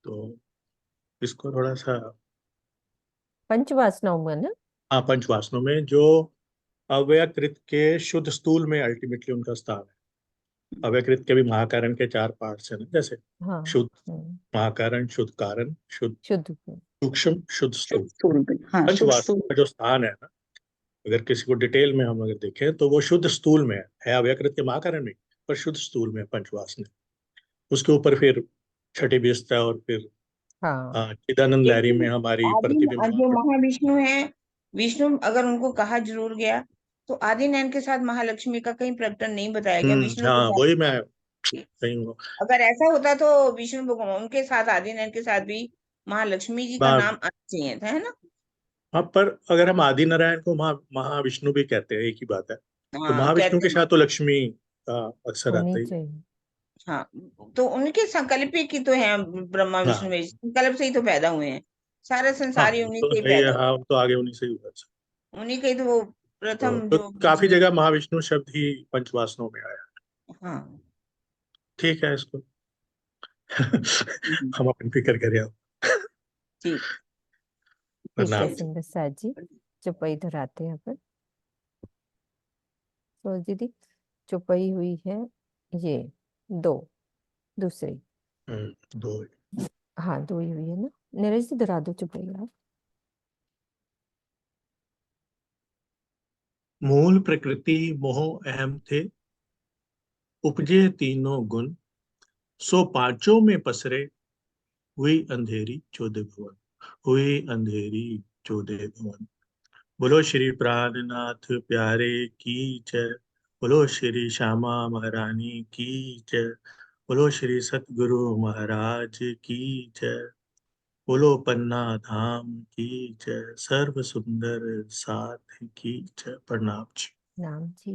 तो इसको थोड़ा सा। पंचवासनाओं में ना। हाँ, पंचवासनों में जो अव्यकृत के शुद्ध स्थूल में अल्टीमेटली उनका स्थान है। अव्यकृत के भी महाकारण के 4 पार्ट्स है ना, जैसे हाँ। शुद्ध महाकारण, शुद्ध कारण, शुद्ध शुद्ध सूक्ष्म, शुद्ध स्थूल। स्थूल में, हाँ शुद्ध पंचवासना स्थूल। का जो स्थान है ना, अगर किसी को डिटेल में हम अगर देखें तो वो शुद्ध स्थूल में है अव्यकृत के महाकारण में, पर शुद्ध स्थूल में है पंचवासना। उसके ऊपर फिर छठी व्यवस्था, और फिर हाँ, चिदानंद लहरी में लेकिन हमारी आदि प्रतिबिंब जो महाविष्णु है, विष्णु अगर उनको कहा जरूर गया, तो आदि नयन के साथ महालक्ष्मी का कहीं प्रकटन नहीं बताया गया, विष्णु के हाँ, साथ। वही मैं कहीं हूँ। अगर ऐसा होता तो विष्णु भगवान उनके साथ, आदि नयन के साथ भी महालक्ष्मी जी का नाम आना चाहिए था, है ना। हाँ, पर अगर हम आदि नारायण को महाविष्णु भी कहते हैं, एक ही बात है, तो हाँ महाविष्णु कहते के हैं। साथ तो लक्ष्मी अक्सर होनी आता ही है। चाहिए। हाँ, तो उनके संकल्प ही की तो है, ब्रह्मा विष्णु हाँ, में संकल्प से ही तो पैदा हुए हैं, सारा हाँ, संसार ही उन्हीं तो से ही है ही है, पैदा हाँ, तो आगे उन्हीं से ही हुआ। उन्हीं के ही तो वो प्रथम तो जो बीज काफी में। जगह महाविष्णु शब्द ही पंचवासनों में आया। हाँ। ठीक है, इसको हम्म, हम अपनी फिक्र करें अब। ठीक ठीक है प्रणाम। सुंदर साथ जी, चौपाई धराते हैं अपन। तो दीदी चौपाई हुई है ये 2, दूसरी। दो। हाँ 2 ही हुई है ना। नीरज जी धरा दो चौपाई आप। मूल प्रकृति मोह अहम थे, उपजे तीनों गुण, सो पांचों में पसरे, हुई अंधेरी चौदह भुवन, हुई अंधेरी चौदह भुवन। बोलो श्री प्राणनाथ प्यारे की जय, बोलो श्री श्यामा महारानी की जय, बोलो श्री सतगुरु महाराज की जय, बोलो पन्ना धाम की जय, सर्व सुंदर साथ की जय। प्रणाम जी। नाम जी।